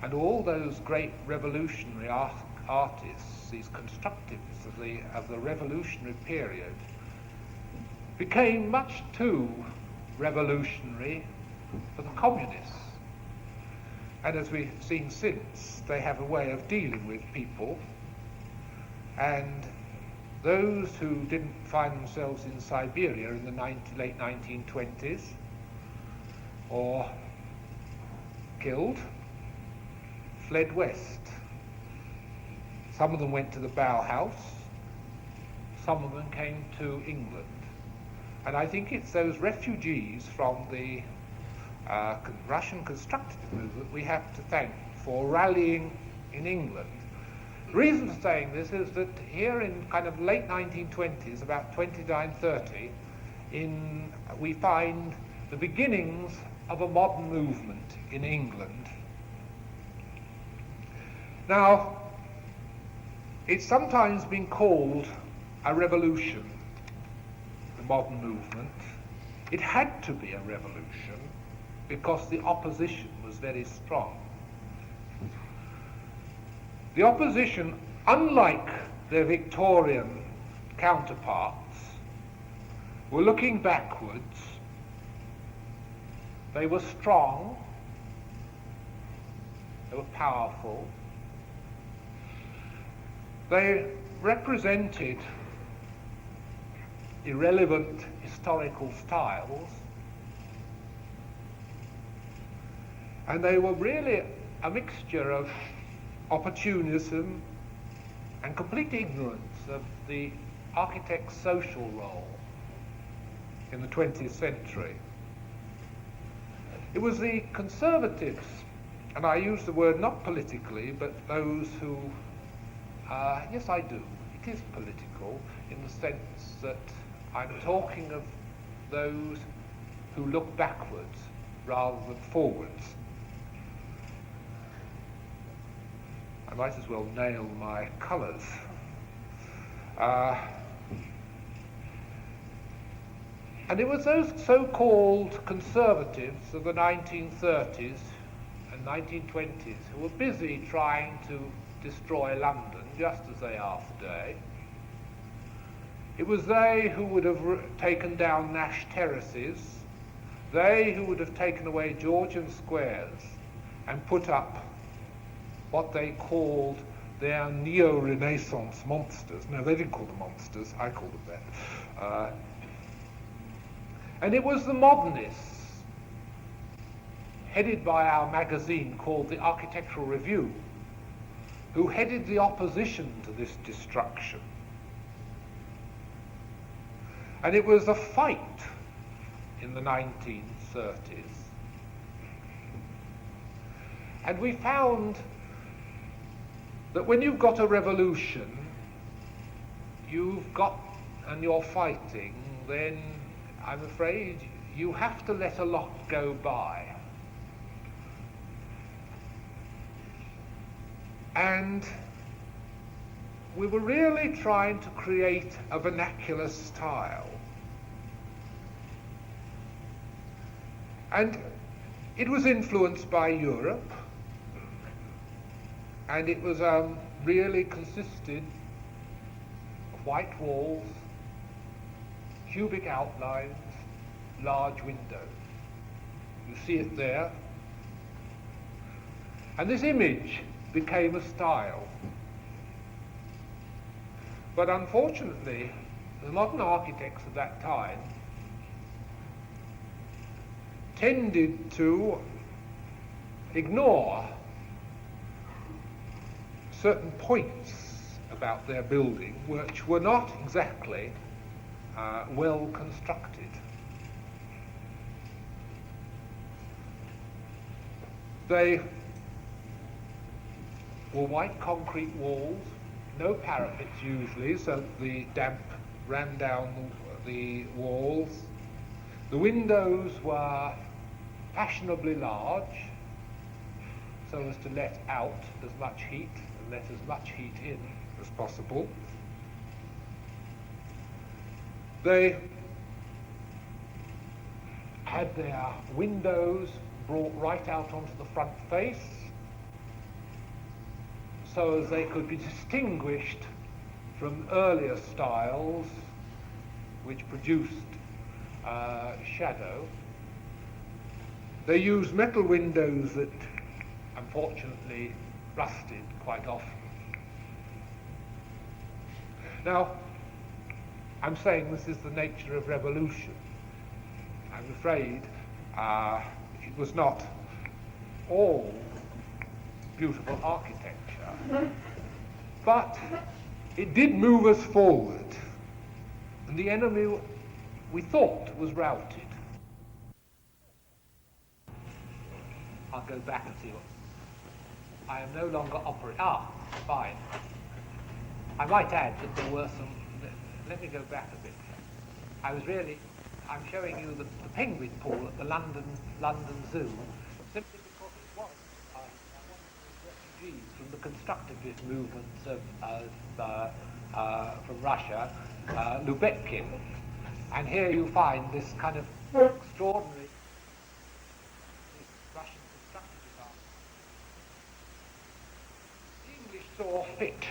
And all those great revolutionary artists, these constructivists of the revolutionary period, became much too revolutionary for the communists. And as we've seen since, they have a way of dealing with people, and those who didn't find themselves in Siberia in the late 1920s, or killed, fled west. Some of them went to the Bauhaus, some of them came to England. And I think it's those refugees from the Russian constructivist movement we have to thank for rallying in England. The reason for saying this is that here in kind of late 1920s, about 29-30, we find the beginnings of a modern movement in England. Now, it's sometimes been called a revolution, the modern movement. It had to be a revolution because the opposition was very strong. The opposition, unlike their Victorian counterparts, were looking backwards. They were strong, they were powerful, they represented irrelevant historical styles, and they were really a mixture of opportunism and complete ignorance of the architect's social role in the 20th century. It was the conservatives, and I use the word not politically, but those who, yes I do, it is political in the sense that I'm talking of those who look backwards rather than forwards. I might as well nail my colours. And it was those so-called conservatives of the 1930s and 1920s who were busy trying to destroy London, just as they are today. It was they who would have taken down Nash terraces, they who would have taken away Georgian squares and put up what they called their neo-Renaissance monsters. No, they didn't call them monsters, I called them that. And it was the modernists, headed by our magazine called the Architectural Review, who headed the opposition to this destruction. And it was a fight in the 1930s. And we found that when you've got a revolution, and you're fighting, then I'm afraid you have to let a lot go by. And we were really trying to create a vernacular style. And it was influenced by Europe, and it was really consisted of white walls, cubic outlines, large windows. You see it there. And this image became a style. But unfortunately, the modern architects of that time tended to ignore certain points about their building which were not exactly well constructed. They were white concrete walls, no parapets usually, so that the damp ran down the walls. The windows were fashionably large, so as to let out as much heat and let as much heat in as possible. They had their windows brought right out onto the front face, so as they could be distinguished from earlier styles which produced shadow. They used metal windows that unfortunately rusted quite often. Now, I'm saying this is the nature of revolution. I'm afraid it was not all beautiful architecture, but it did move us forward, and the enemy, we thought, was routed. I'll go back and see what... I am no longer operating... fine. I might add that there were some... Let me go back a bit. I'm showing you the penguin pool at the London Zoo, simply because it was one of the refugees from the constructivist movements from Russia, Lubetkin. And here you find this kind of extraordinary Russian constructivist art. The English saw fit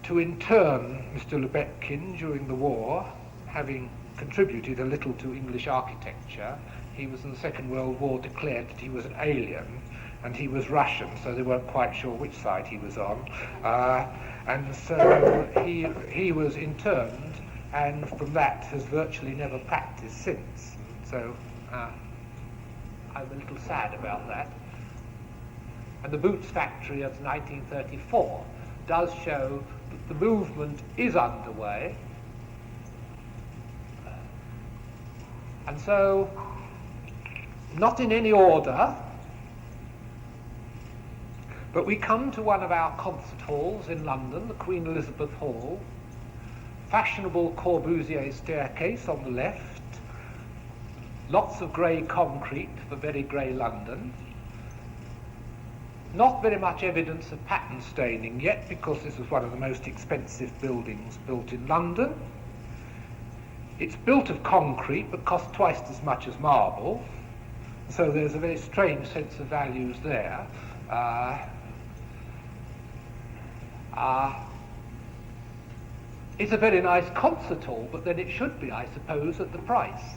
to intern Mr. Lubetkin during the war, having contributed a little to English architecture. He was in the Second World War declared that he was an alien, and he was Russian, so they weren't quite sure which side he was on. And so he was interned, and from that has virtually never practiced since. So I'm a little sad about that. And the Boots factory of 1934 does show that the movement is underway. And so, not in any order, but we come to one of our concert halls in London, the Queen Elizabeth Hall, fashionable Corbusier staircase on the left, lots of grey concrete for very grey London, not very much evidence of pattern staining yet, because this was one of the most expensive buildings built in London. It's built of concrete, but costs twice as much as marble, so there's a very strange sense of values there. It's a very nice concert hall, but then it should be, I suppose, at the price.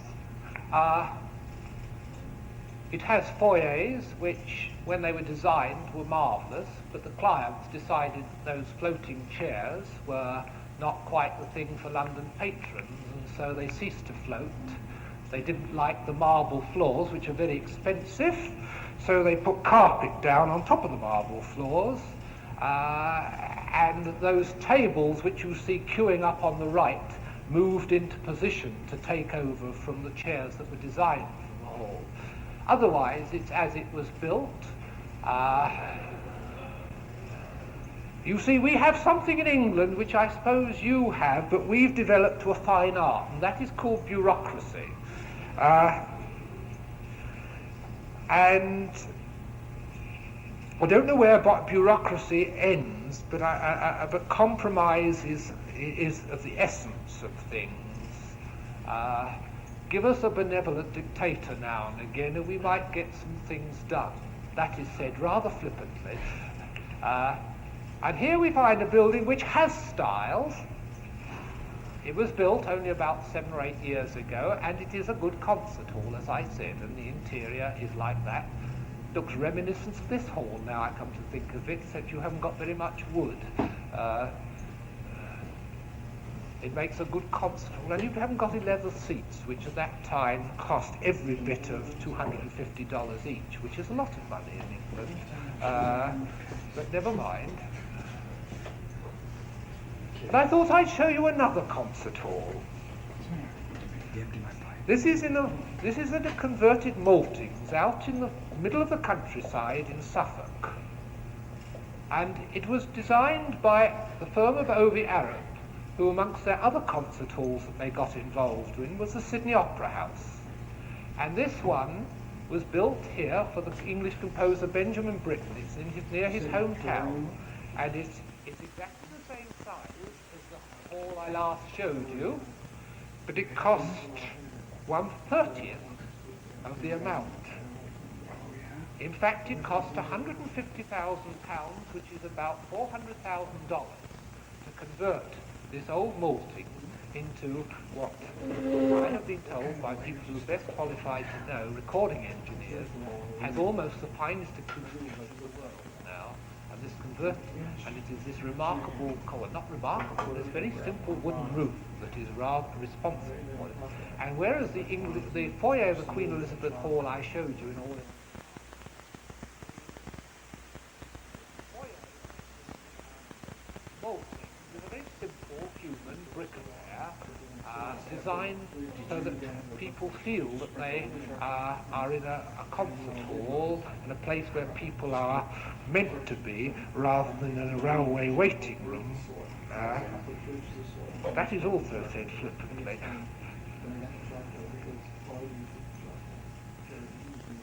It has foyers, which, when they were designed, were marvellous, but the clients decided those floating chairs were not quite the thing for London patrons, and so they ceased to float. They didn't like the marble floors, which are very expensive, so they put carpet down on top of the marble floors, and those tables which you see queuing up on the right moved into position to take over from the chairs that were designed for the hall. Otherwise, it's as it was built. You see, we have something in England which I suppose you have, but we've developed to a fine art, and that is called bureaucracy. And I don't know where bureaucracy ends, but but compromise is of the essence of things. Give us a benevolent dictator now and again, and we might get some things done. That is said rather flippantly. And here we find a building which has styles. It was built only about 7 or 8 years ago, and it is a good concert hall, as I said, and the interior is like that. Looks reminiscent of this hall now I come to think of it, except you haven't got very much wood. It makes a good concert hall, and you haven't got 11 leather seats, which at that time cost every bit of $250 each, which is a lot of money in England. But never mind. And I thought I'd show you another concert hall. This is at a converted maltings out in the middle of the countryside in Suffolk. And it was designed by the firm of Ovie Arab, who amongst their other concert halls that they got involved in was the Sydney Opera House. And this one was built here for the English composer Benjamin Britten. It's near his hometown, and it's exactly the same size as the hall I last showed you, but it cost 1/30th of the amount. In fact, it cost £150,000, which is about $400,000, to convert this old malting into what I have been told by people who are best qualified to know, recording engineers, has almost the finest acoustics in the world now. And this and it is this remarkable, well, not remarkable, this very simple wooden roof that is rather responsible for it. And whereas the foyer of the Queen Elizabeth Hall I showed you in all its with a very simple human brick-and-ware designed so that people feel that they are in a concert hall, in a place where people are meant to be, rather than in a railway waiting room. That is also said flippantly.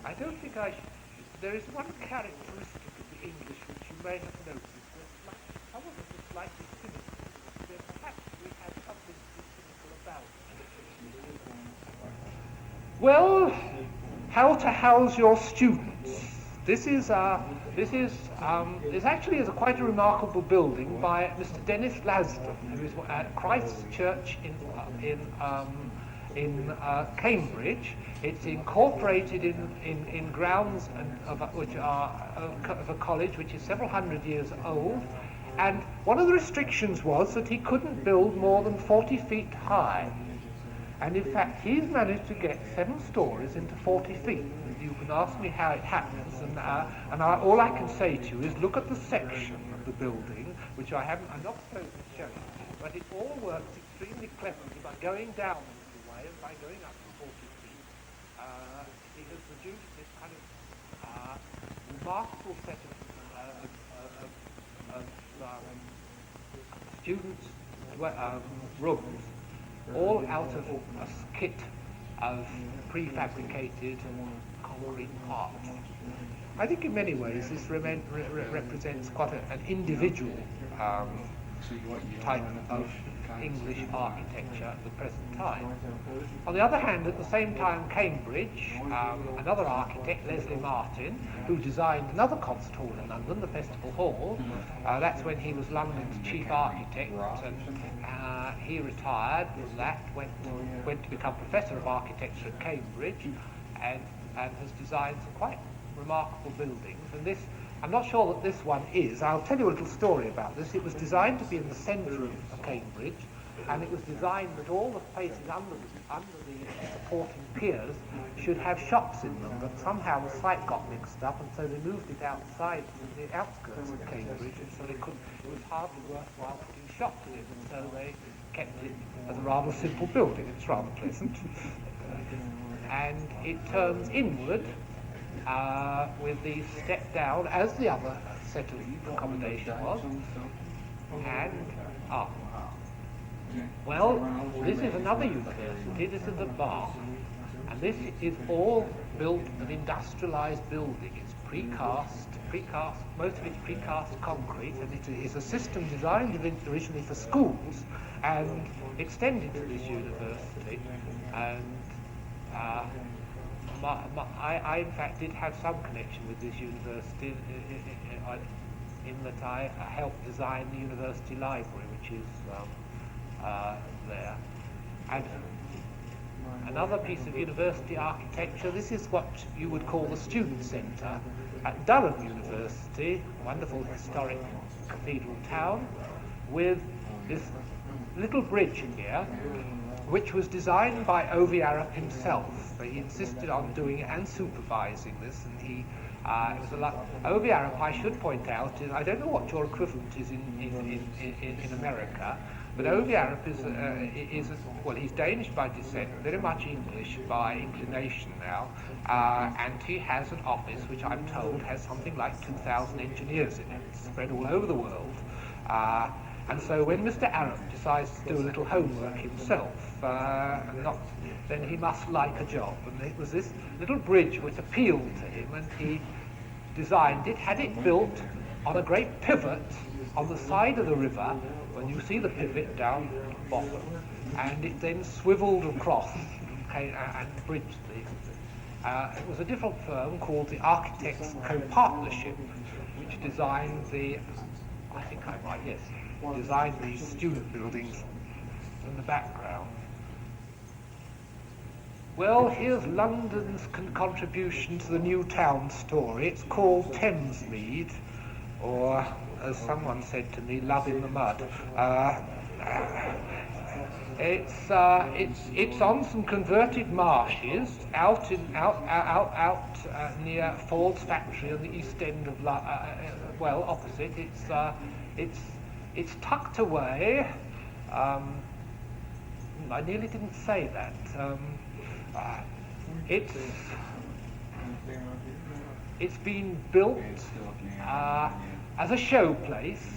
I don't think there is one characteristic of the English which you may have noticed. Some of us are slightly cynical. Perhaps we have something to be cynical about. Well, how to house your students. This actually is quite a remarkable building by Mr. Dennis Lasdon, who is at Christ's Church in Cambridge. It's incorporated in grounds of a college which is several hundred years old. And one of the restrictions was that he couldn't build more than 40 feet high. And in fact, he's managed to get 7 stories into 40 feet. You can ask me how it happens, and all I can say to you is look at the section of the building, which I'm not supposed to show you, but it all works extremely cleverly by going down the way and by going up to 40 feet. He has produced this kind of remarkable set of students' rooms, all out of a kit of prefabricated concrete parts. I think in many ways this represents quite an individual type of English architecture at the present time. On the other hand, at the same time, Cambridge, another architect, Leslie Martin, who designed another concert hall in London, the Festival Hall, that's when he was London's chief architect, and he retired from that, went to become Professor of Architecture at Cambridge, and has designed some quite remarkable buildings. And this, I'm not sure that this one is. I'll tell you a little story about this. It was designed to be in the centre of Cambridge, and it was designed that all the places under the supporting piers should have shops in them, but somehow the site got mixed up, and so they moved it outside to the outskirts of Cambridge, and so it was hardly worthwhile putting shops in, and so they kept it as a rather simple building. It's rather pleasant. And it turns inward with the step down as the other set of accommodation was, and up. Well, this is another university. This is at Bath, and this is all built an industrialised building. It's precast, most of it's precast concrete, and it is a system designed originally for schools and extended to this university. And I in fact did have some connection with this university in that I helped design the university library, which is there. And another piece of university architecture, this is what you would call the student centre at Durham University, wonderful historic cathedral town, with this little bridge here, which was designed by Ovi Arup himself. He insisted on doing it and supervising this, and he it was a lot. Ovi Arup, I should point out, is, I don't know what your equivalent is in America, but Ovi Arup is well, he's Danish by descent, very much English by inclination now, and he has an office which I'm told has something like 2,000 engineers in it, spread all over the world. And so when Mr. Arup decides to do a little homework himself, then he must like a job. And it was this little bridge which appealed to him, and he designed it, had it built on a great pivot on the side of the river, when you see the pivot down the bottom, and it then swiveled across and bridged the... it was a different firm called the Architects Co-Partnership, which designed the... I think I'm right, yes. Designed these student buildings in the background. Well, here's London's contribution to the new town story. It's called Thamesmead, or as someone said to me, Love in the Mud. It's on some converted marshes out near Ford's factory on the east end of well, opposite. It's tucked away. I nearly didn't say that. It's been built as a showplace,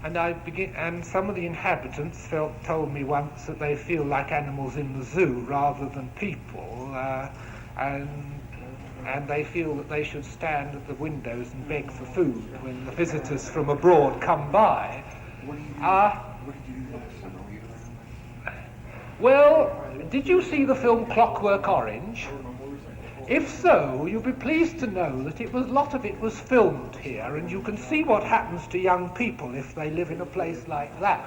and some of the inhabitants told me once that they feel like animals in the zoo rather than people, and they feel that they should stand at the windows and beg for food when the visitors from abroad come by. Well, did you see the film Clockwork Orange? If so, you'll be pleased to know that a lot of it was filmed here, and you can see what happens to young people if they live in a place like that.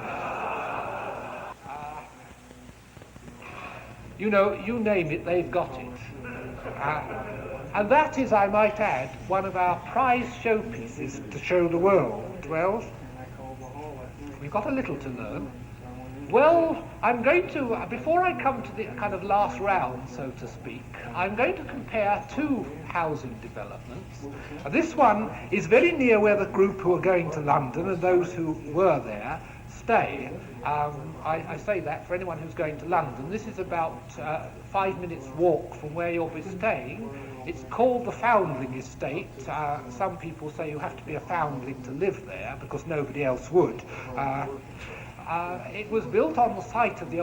You know, you name it, they've got it. And that is, I might add, one of our prize showpieces to show the world. Well, we've got a little to learn. Well, I'm going to, before I come to the kind of last round, so to speak, I'm going to compare two housing developments. This one is very near where the group who are going to London and those who were there stay. I say that for anyone who's going to London. This is about 5 minutes walk from where you'll be staying. It's called the Foundling Estate. Some people say you have to be a foundling to live there because nobody else would. It was built on the site of the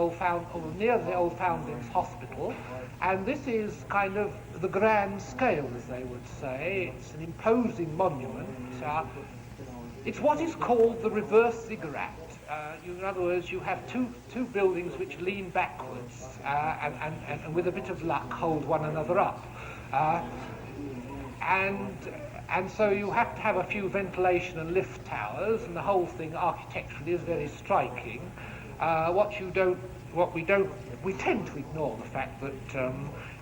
near the old Foundlings Hospital, and this is kind of the grand scale, as they would say. It's an imposing monument. It's what is called the reverse ziggurat. In other words, you have two buildings which lean backwards and with a bit of luck hold one another up. And so you have to have a few ventilation and lift towers, and the whole thing architecturally is very striking. We tend to ignore the fact that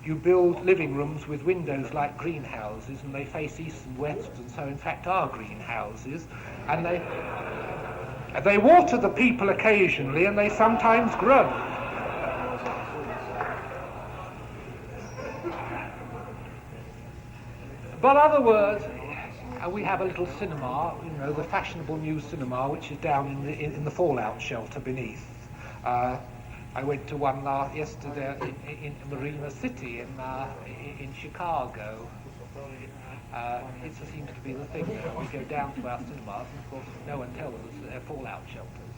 you build living rooms with windows like greenhouses, and they face east and west, and so in fact are greenhouses, and they water the people occasionally, and they sometimes grow. But other words, we have a little cinema, you know, the fashionable new cinema, which is down in the fallout shelter beneath. I went to one yesterday in Marina City in Chicago. It seems to be the thing. We go down to our cinemas, and of course no one tells us that they're fallout shelters.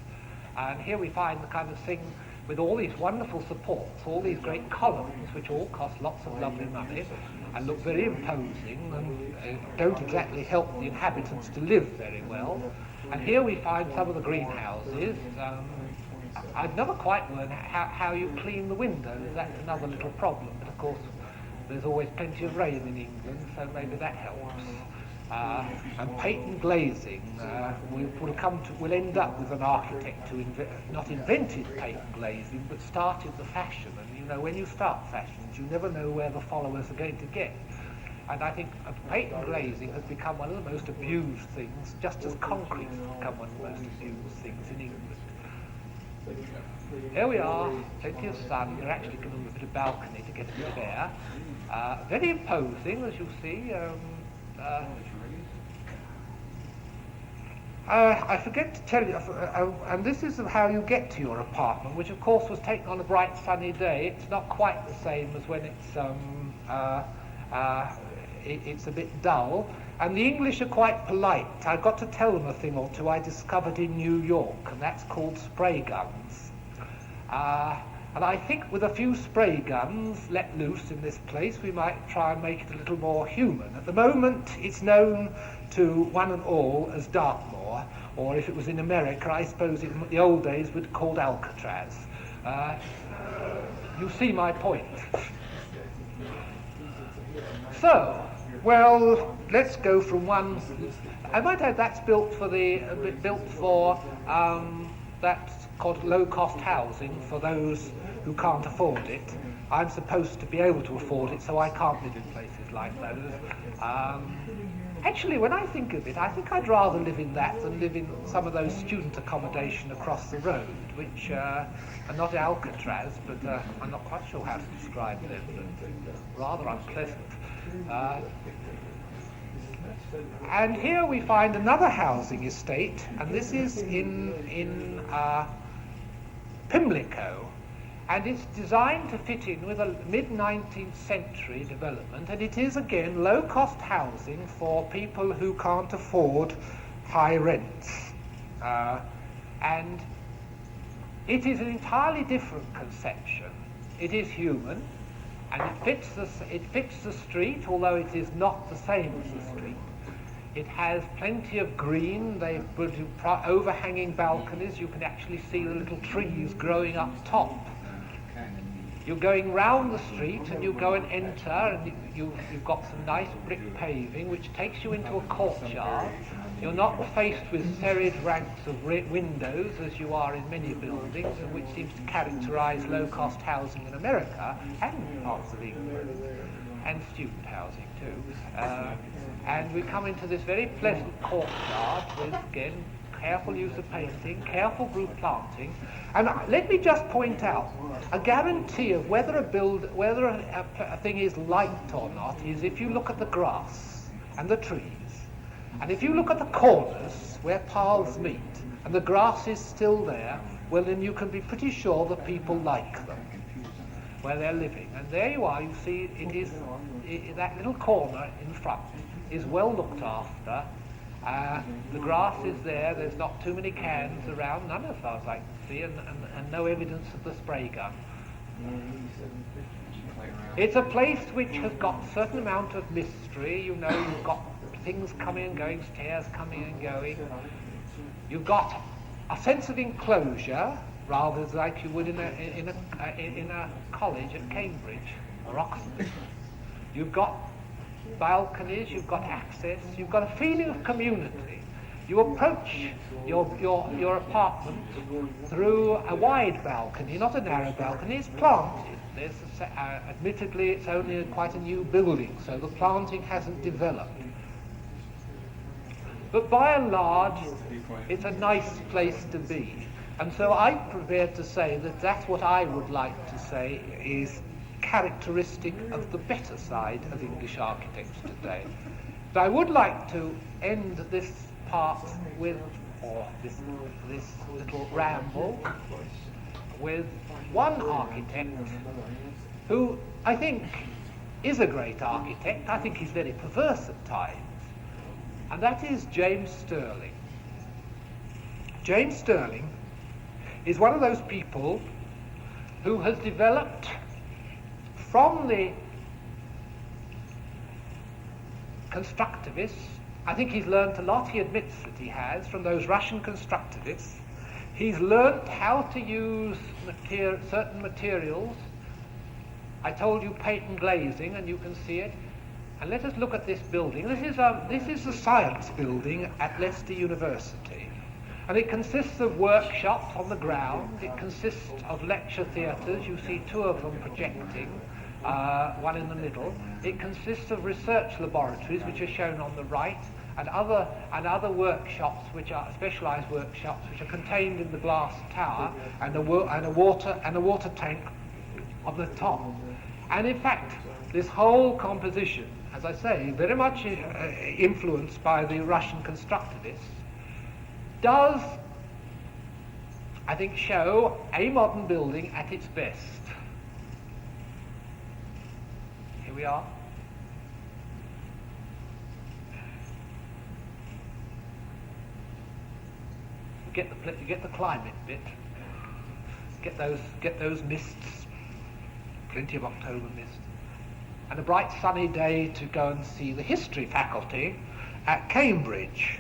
And here we find the kind of thing with all these wonderful supports, all these great columns, which all cost lots of lovely money and look very imposing and don't exactly help the inhabitants to live very well. And here we find some of the greenhouses. I've never quite learned how you clean the windows. That's another little problem. But of course, there's always plenty of rain in England, so maybe that helps. And patent glazing, we'll end up with an architect who not invented patent glazing, but started the fashion. And you know, when you start fashions, you never know where the followers are going to get. And I think paint and glazing has become one of the most abused things, just as concrete has become one of the most abused things in England. Here we are, plenty of sun. We're actually given a bit of balcony to get a bit of air. Very imposing, as you see. I forget to tell you, and this is how you get to your apartment, which of course was taken on a bright sunny day. It's not quite the same as when it's a bit dull. And the English are quite polite. I've got to tell them a thing or two I discovered in New York, and that's called spray guns. And I think with a few spray guns let loose in this place, we might try and make it a little more human. At the moment, it's known to one and all as Dartmoor, or if it was in America, I suppose in the old days would be called Alcatraz. You see my point. So, well, let's go from one. I might add that's built for that's called low-cost housing for those who can't afford it. I'm supposed to be able to afford it, so I can't live in places like those. Actually, when I think of it, I think I'd rather live in that than live in some of those student accommodation across the road, which are not Alcatraz, but I'm not quite sure how to describe them, but rather unpleasant. And here we find another housing estate, and this is in Pimlico, and it's designed to fit in with a mid-19th century development, and it is again low-cost housing for people who can't afford high rents. And it is an entirely different conception. It is human, and it fits the street, although it is not the same as the street. It has plenty of green. They've put overhanging balconies. You can actually see the little trees growing up top. You're going round the street and you go and enter, and you've got some nice brick paving which takes you into a courtyard. You're not faced with serried ranks of windows as you are in many buildings, and which seems to characterise low-cost housing in America and parts of England, and student housing too. And we come into this very pleasant courtyard with, again, careful use of painting, careful group planting. And let me just point out, a guarantee of whether a thing is liked or not is if you look at the grass and the trees. And if you look at the corners where paths meet and the grass is still there, well then you can be pretty sure that people like them where they're living. And there you are, you see that little corner in front is well looked after. The grass is there, there's not too many cans around, none as far as I can see, and no evidence of the spray gun. It's a place which has got a certain amount of mystery. You know, you've got things coming and going, stairs coming and going. You've got a sense of enclosure, rather like you would in a college at Cambridge or Oxford. You've got balconies, you've got access, you've got a feeling of community. You approach your apartment through a wide balcony, not a narrow balcony. It's planted. Admittedly, it's only quite a new building, so the planting hasn't developed. But by and large, it's a nice place to be. And so I'm prepared to say that that's what I would like to say is characteristic of the better side of English architecture today. But I would like to end this part with, or this little ramble, with one architect who I think is a great architect. I think he's very perverse at times, and that is James Stirling. James Stirling is one of those people who has developed from the constructivists. I think he's learnt a lot, he admits that he has, from those Russian constructivists. He's learnt how to use certain materials. I told you paint and glazing, and you can see it. And let us look at this building. This is the science building at Leicester University. And it consists of workshops on the ground. It consists of lecture theatres. You see two of them projecting. one in the middle. It consists of research laboratories, which are shown on the right, and other workshops, which are specialised workshops, which are contained in the glass tower, and a water tank on the top. And in fact, this whole composition, as I say, very much influenced by the Russian constructivists, does, I think, show a modern building at its best. Here we are. You get the climate bit. Get those mists. Plenty of October mists. And a bright sunny day to go and see the history faculty at Cambridge.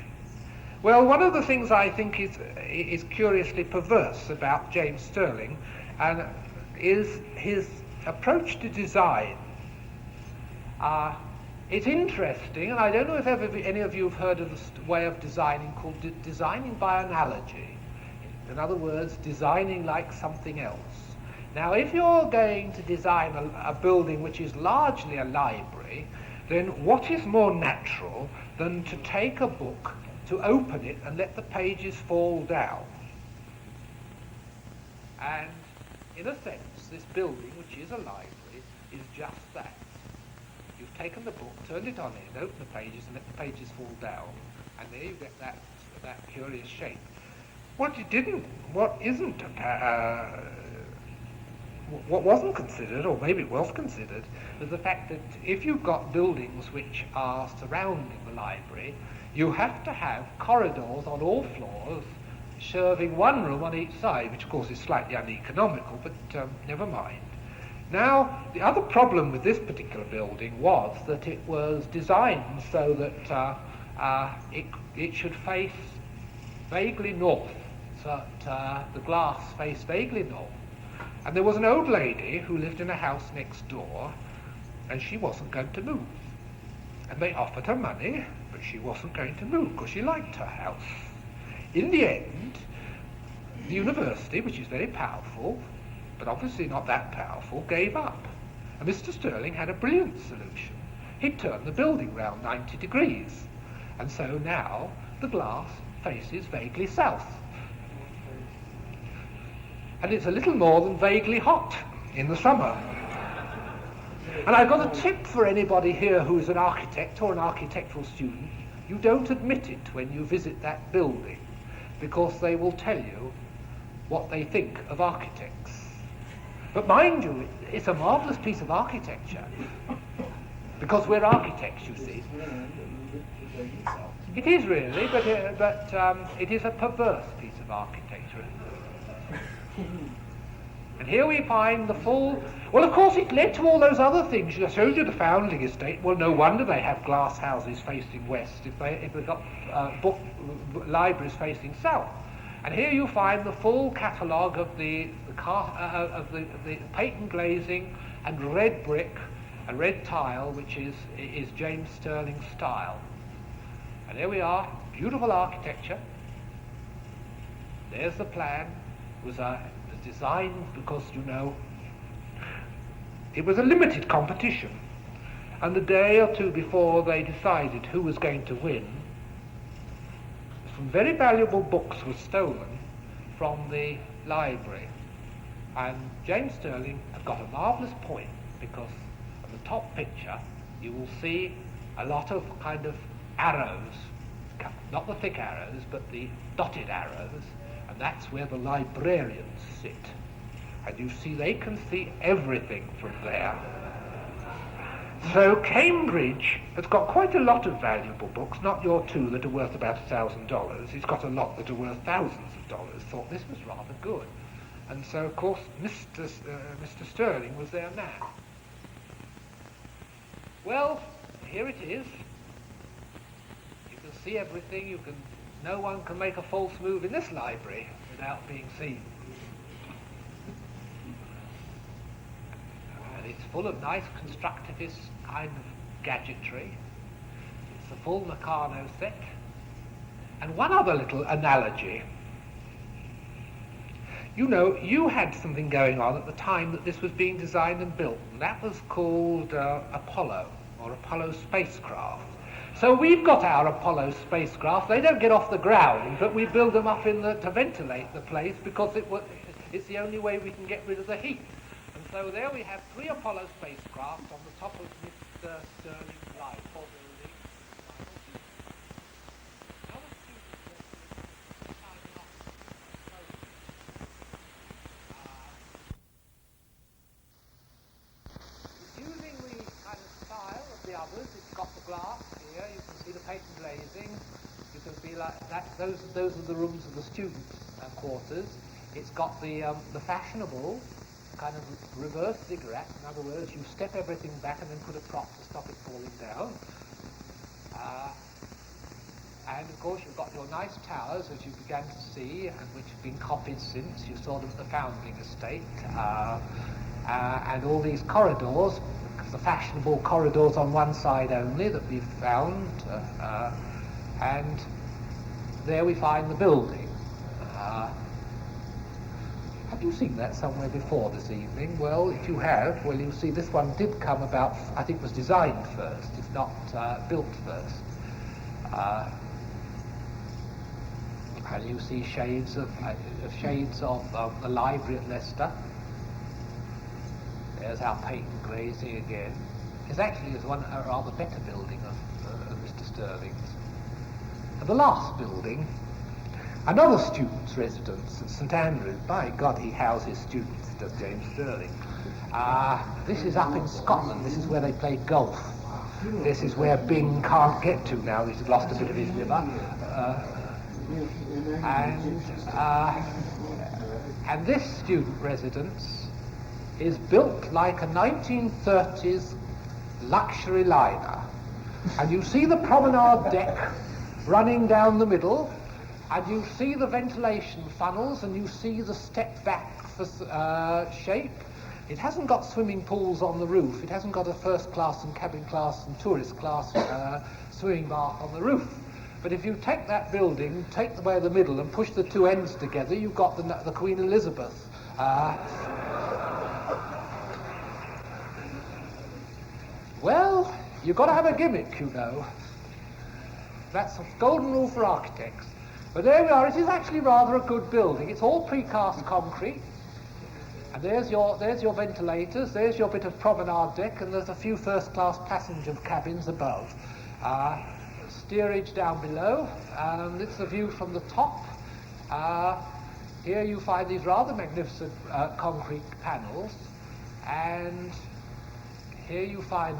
Well, one of the things I think is curiously perverse about James Stirling is his approach to design. It's interesting, and I don't know if any of you have heard of this way of designing called designing by analogy. In other words, designing like something else. Now, if you're going to design a building which is largely a library, then what is more natural than to take a book, to open it and let the pages fall down? And in a sense, this building, which is a library, is just that. You've taken the book, turned it on in, opened the pages and let the pages fall down, and there you get that curious shape. What wasn't considered, or maybe it was considered, was the fact that if you've got buildings which are surrounding the library, you have to have corridors on all floors serving one room on each side, which of course is slightly uneconomical, but never mind. Now, the other problem with this particular building was that it was designed so that it should face vaguely north, so that the glass faced vaguely north. And there was an old lady who lived in a house next door, and she wasn't going to move. And they offered her money, but she wasn't going to move because she liked her house. In the end, the university, which is very powerful, but obviously not that powerful, gave up. And Mr. Stirling had a brilliant solution. He'd turned the building round 90 degrees. And so now the glass faces vaguely south. And it's a little more than vaguely hot in the summer. And I've got a tip for anybody here who is an architect or an architectural student. You don't admit it when you visit that building, because they will tell you what they think of architects. But mind you, it's a marvellous piece of architecture, because we're architects, you see. It is really, but it is a perverse piece of architecture. And here we find the full... Well, of course, it led to all those other things. I showed you the Foundling estate. Well, no wonder they have glass houses facing west if they've got book libraries facing south. And here you find the full catalogue of the patent glazing and red brick and red tile, which is James Stirling's style. And here we are, beautiful architecture. There's the plan. It was designed because, you know, it was a limited competition. And the day or two before they decided who was going to win, some very valuable books were stolen from the library. And James Stirling had got a marvellous point, because on the top picture you will see a lot of kind of arrows, not the thick arrows, but the dotted arrows, and that's where the librarians sit. And you see, they can see everything from there. So Cambridge has got quite a lot of valuable books, not your two that are worth about $1,000. It's got a lot that are worth thousands of dollars. Thought this was rather good. And so, of course, Mr. Stirling was their man. Well, here it is. You can see everything. No one can make a false move in this library without being seen. And it's full of nice constructivist kind of gadgetry. It's the full Meccano set. And one other little analogy. You know, you had something going on at the time that this was being designed and built, and that was called Apollo, or Apollo spacecraft. So we've got our Apollo spacecraft. They don't get off the ground, but we build them up to ventilate the place because it's the only way we can get rid of the heat. And so there we have 3 Apollo spacecraft on the top of Mr. Stirling's life building. Using the kind of style of the others, it's got the glass here, you can see the patent glazing, you can see like that, those are the rooms of the students' quarters. It's got the fashionable kind of reverse ziggurat, in other words, you step everything back and then put a prop to stop it falling down. And of course you've got your nice towers, as you began to see, and which have been copied since. You saw them at the Foundling estate. And all these corridors, the fashionable corridors on one side only that we've found, and there we find the building. Have you seen that somewhere before this evening? Well, if you have, well, you'll see this one did come about, I think was designed first, if not built first. And you see shades of the library at Leicester. There's our patent glazing again. It actually is a rather better building of Mr. Stirling's. And the last building, another student's residence at St Andrews. By God, he houses students, does James Stirling. This is up in Scotland. This is where they play golf. This is where Bing can't get to now. He's lost a bit of his liver. And this student residence is built like a 1930s luxury liner. And you see the promenade deck running down the middle, and you see the ventilation funnels, and you see the step back for shape. It hasn't got swimming pools on the roof. It hasn't got a first class and cabin class and tourist class swimming bath on the roof. But if you take that building, take away the middle and push the two ends together, you've got the Queen Elizabeth. Well, you've got to have a gimmick, you know. That's a golden rule for architects. But there we are. It is actually rather a good building. It's all precast concrete. And there's your ventilators, there's your bit of promenade deck, and there's a few first-class passenger cabins above. Steerage down below, and it's the view from the top. Here you find these rather magnificent concrete panels, and here you find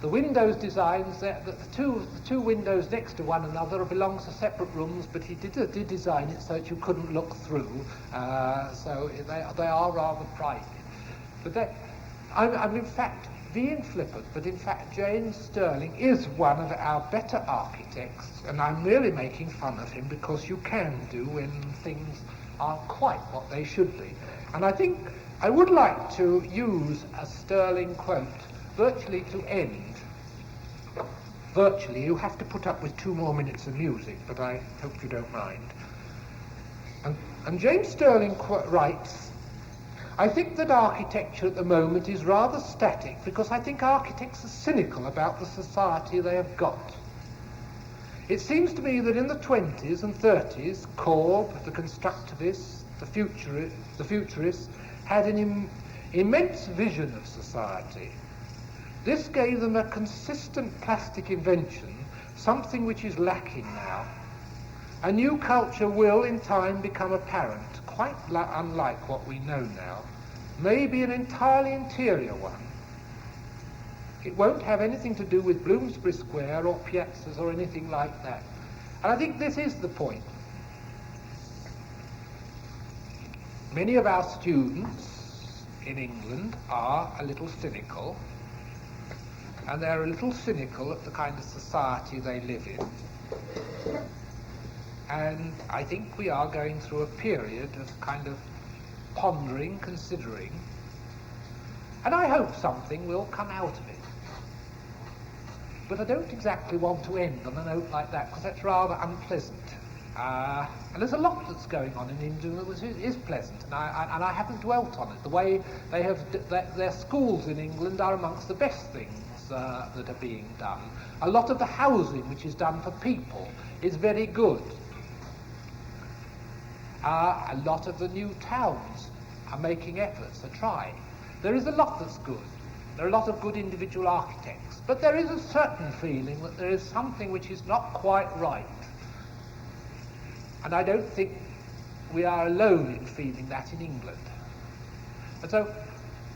the windows designs. The two windows next to one another belong to separate rooms, but he did design it so that you couldn't look through. So they are rather private. But I'm in fact being flippant, but in fact James Stirling is one of our better architects, and I'm merely making fun of him because you can do when things aren't quite what they should be. And I think I would like to use a Stirling quote virtually to end. Virtually, you have to put up with 2 more minutes of music, but I hope you don't mind. And James Stirling writes, I think that architecture at the moment is rather static because I think architects are cynical about the society they have got. It seems to me that in the 20s and 30s, Korab, the constructivists, the futurists, had an immense vision of society. This gave them a consistent plastic invention, something which is lacking now. A new culture will, in time, become apparent, quite unlike what we know now, maybe an entirely interior one. It won't have anything to do with Bloomsbury Square or piazzas or anything like that. And I think this is the point. Many of our students in England are a little cynical, and they're a little cynical at the kind of society they live in. And I think we are going through a period of kind of pondering, considering, and I hope something will come out of it. But I don't exactly want to end on a note like that, because that's rather unpleasant. And there's a lot that's going on in England which is pleasant, and I haven't dwelt on it. The way they have their schools in England are amongst the best things that are being done. A lot of the housing which is done for people is very good. A lot of the new towns are making efforts, are trying. There is a lot that's good. There are a lot of good individual architects, but there is a certain feeling that there is something which is not quite right. And I don't think we are alone in feeling that in England. And so,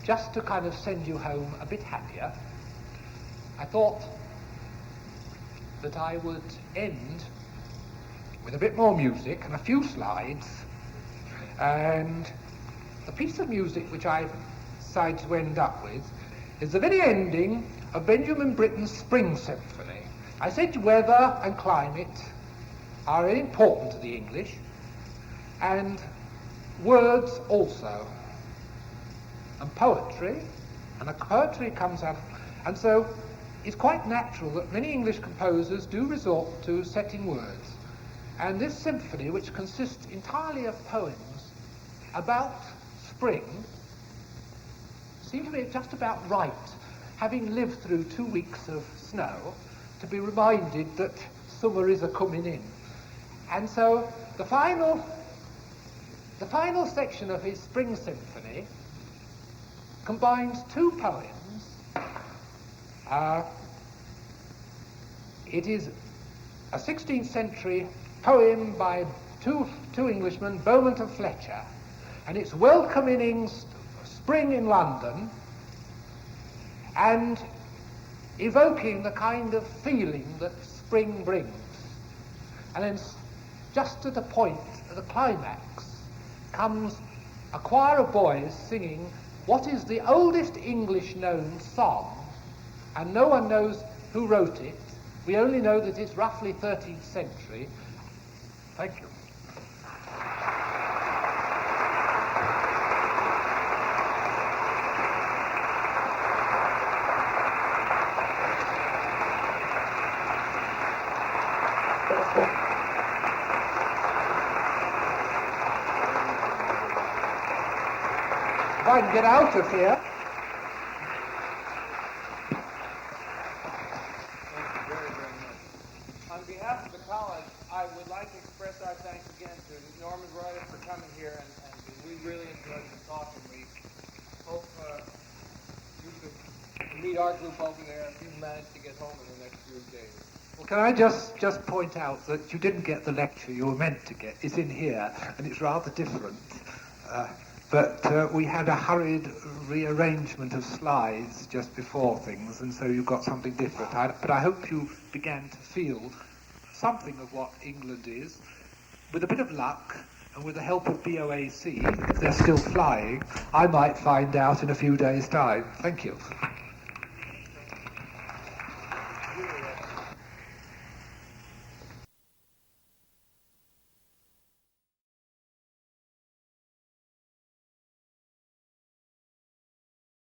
just to kind of send you home a bit happier, I thought that I would end with a bit more music and a few slides, and the piece of music which I've decided to end up with is the very ending of Benjamin Britten's Spring Symphony. I said weather and climate are very important to the English, and words also, and poetry, and a poetry comes out, and so it's quite natural that many English composers do resort to setting words. And this symphony, which consists entirely of poems about spring, seemed to me just about right, having lived through 2 weeks of snow, to be reminded that summer is a-coming in. And so the final section of his Spring Symphony combines two poems. It is a 16th century poem by two Englishmen, Beaumont and Fletcher, and it's welcoming spring in London and evoking the kind of feeling that spring brings. And then just at the point, at the climax, comes a choir of boys singing what is the oldest English known song, and no one knows who wrote it. We only know that it's roughly 13th century. Thank you. If I can get out of here. On behalf of the college, I would like to express our thanks again to Norman Reuter for coming here, and we really enjoyed the talk, and we hope you could meet our group over there if you manage to get home in the next few days. Well, can I just point out that you didn't get the lecture you were meant to get. It's in here, and it's rather different. But we had a hurried rearrangement of slides just before things, and so you got something different. But I hope you began to feel something of what England is. With a bit of luck, and with the help of BOAC, if they're still flying, I might find out in a few days' time. Thank you.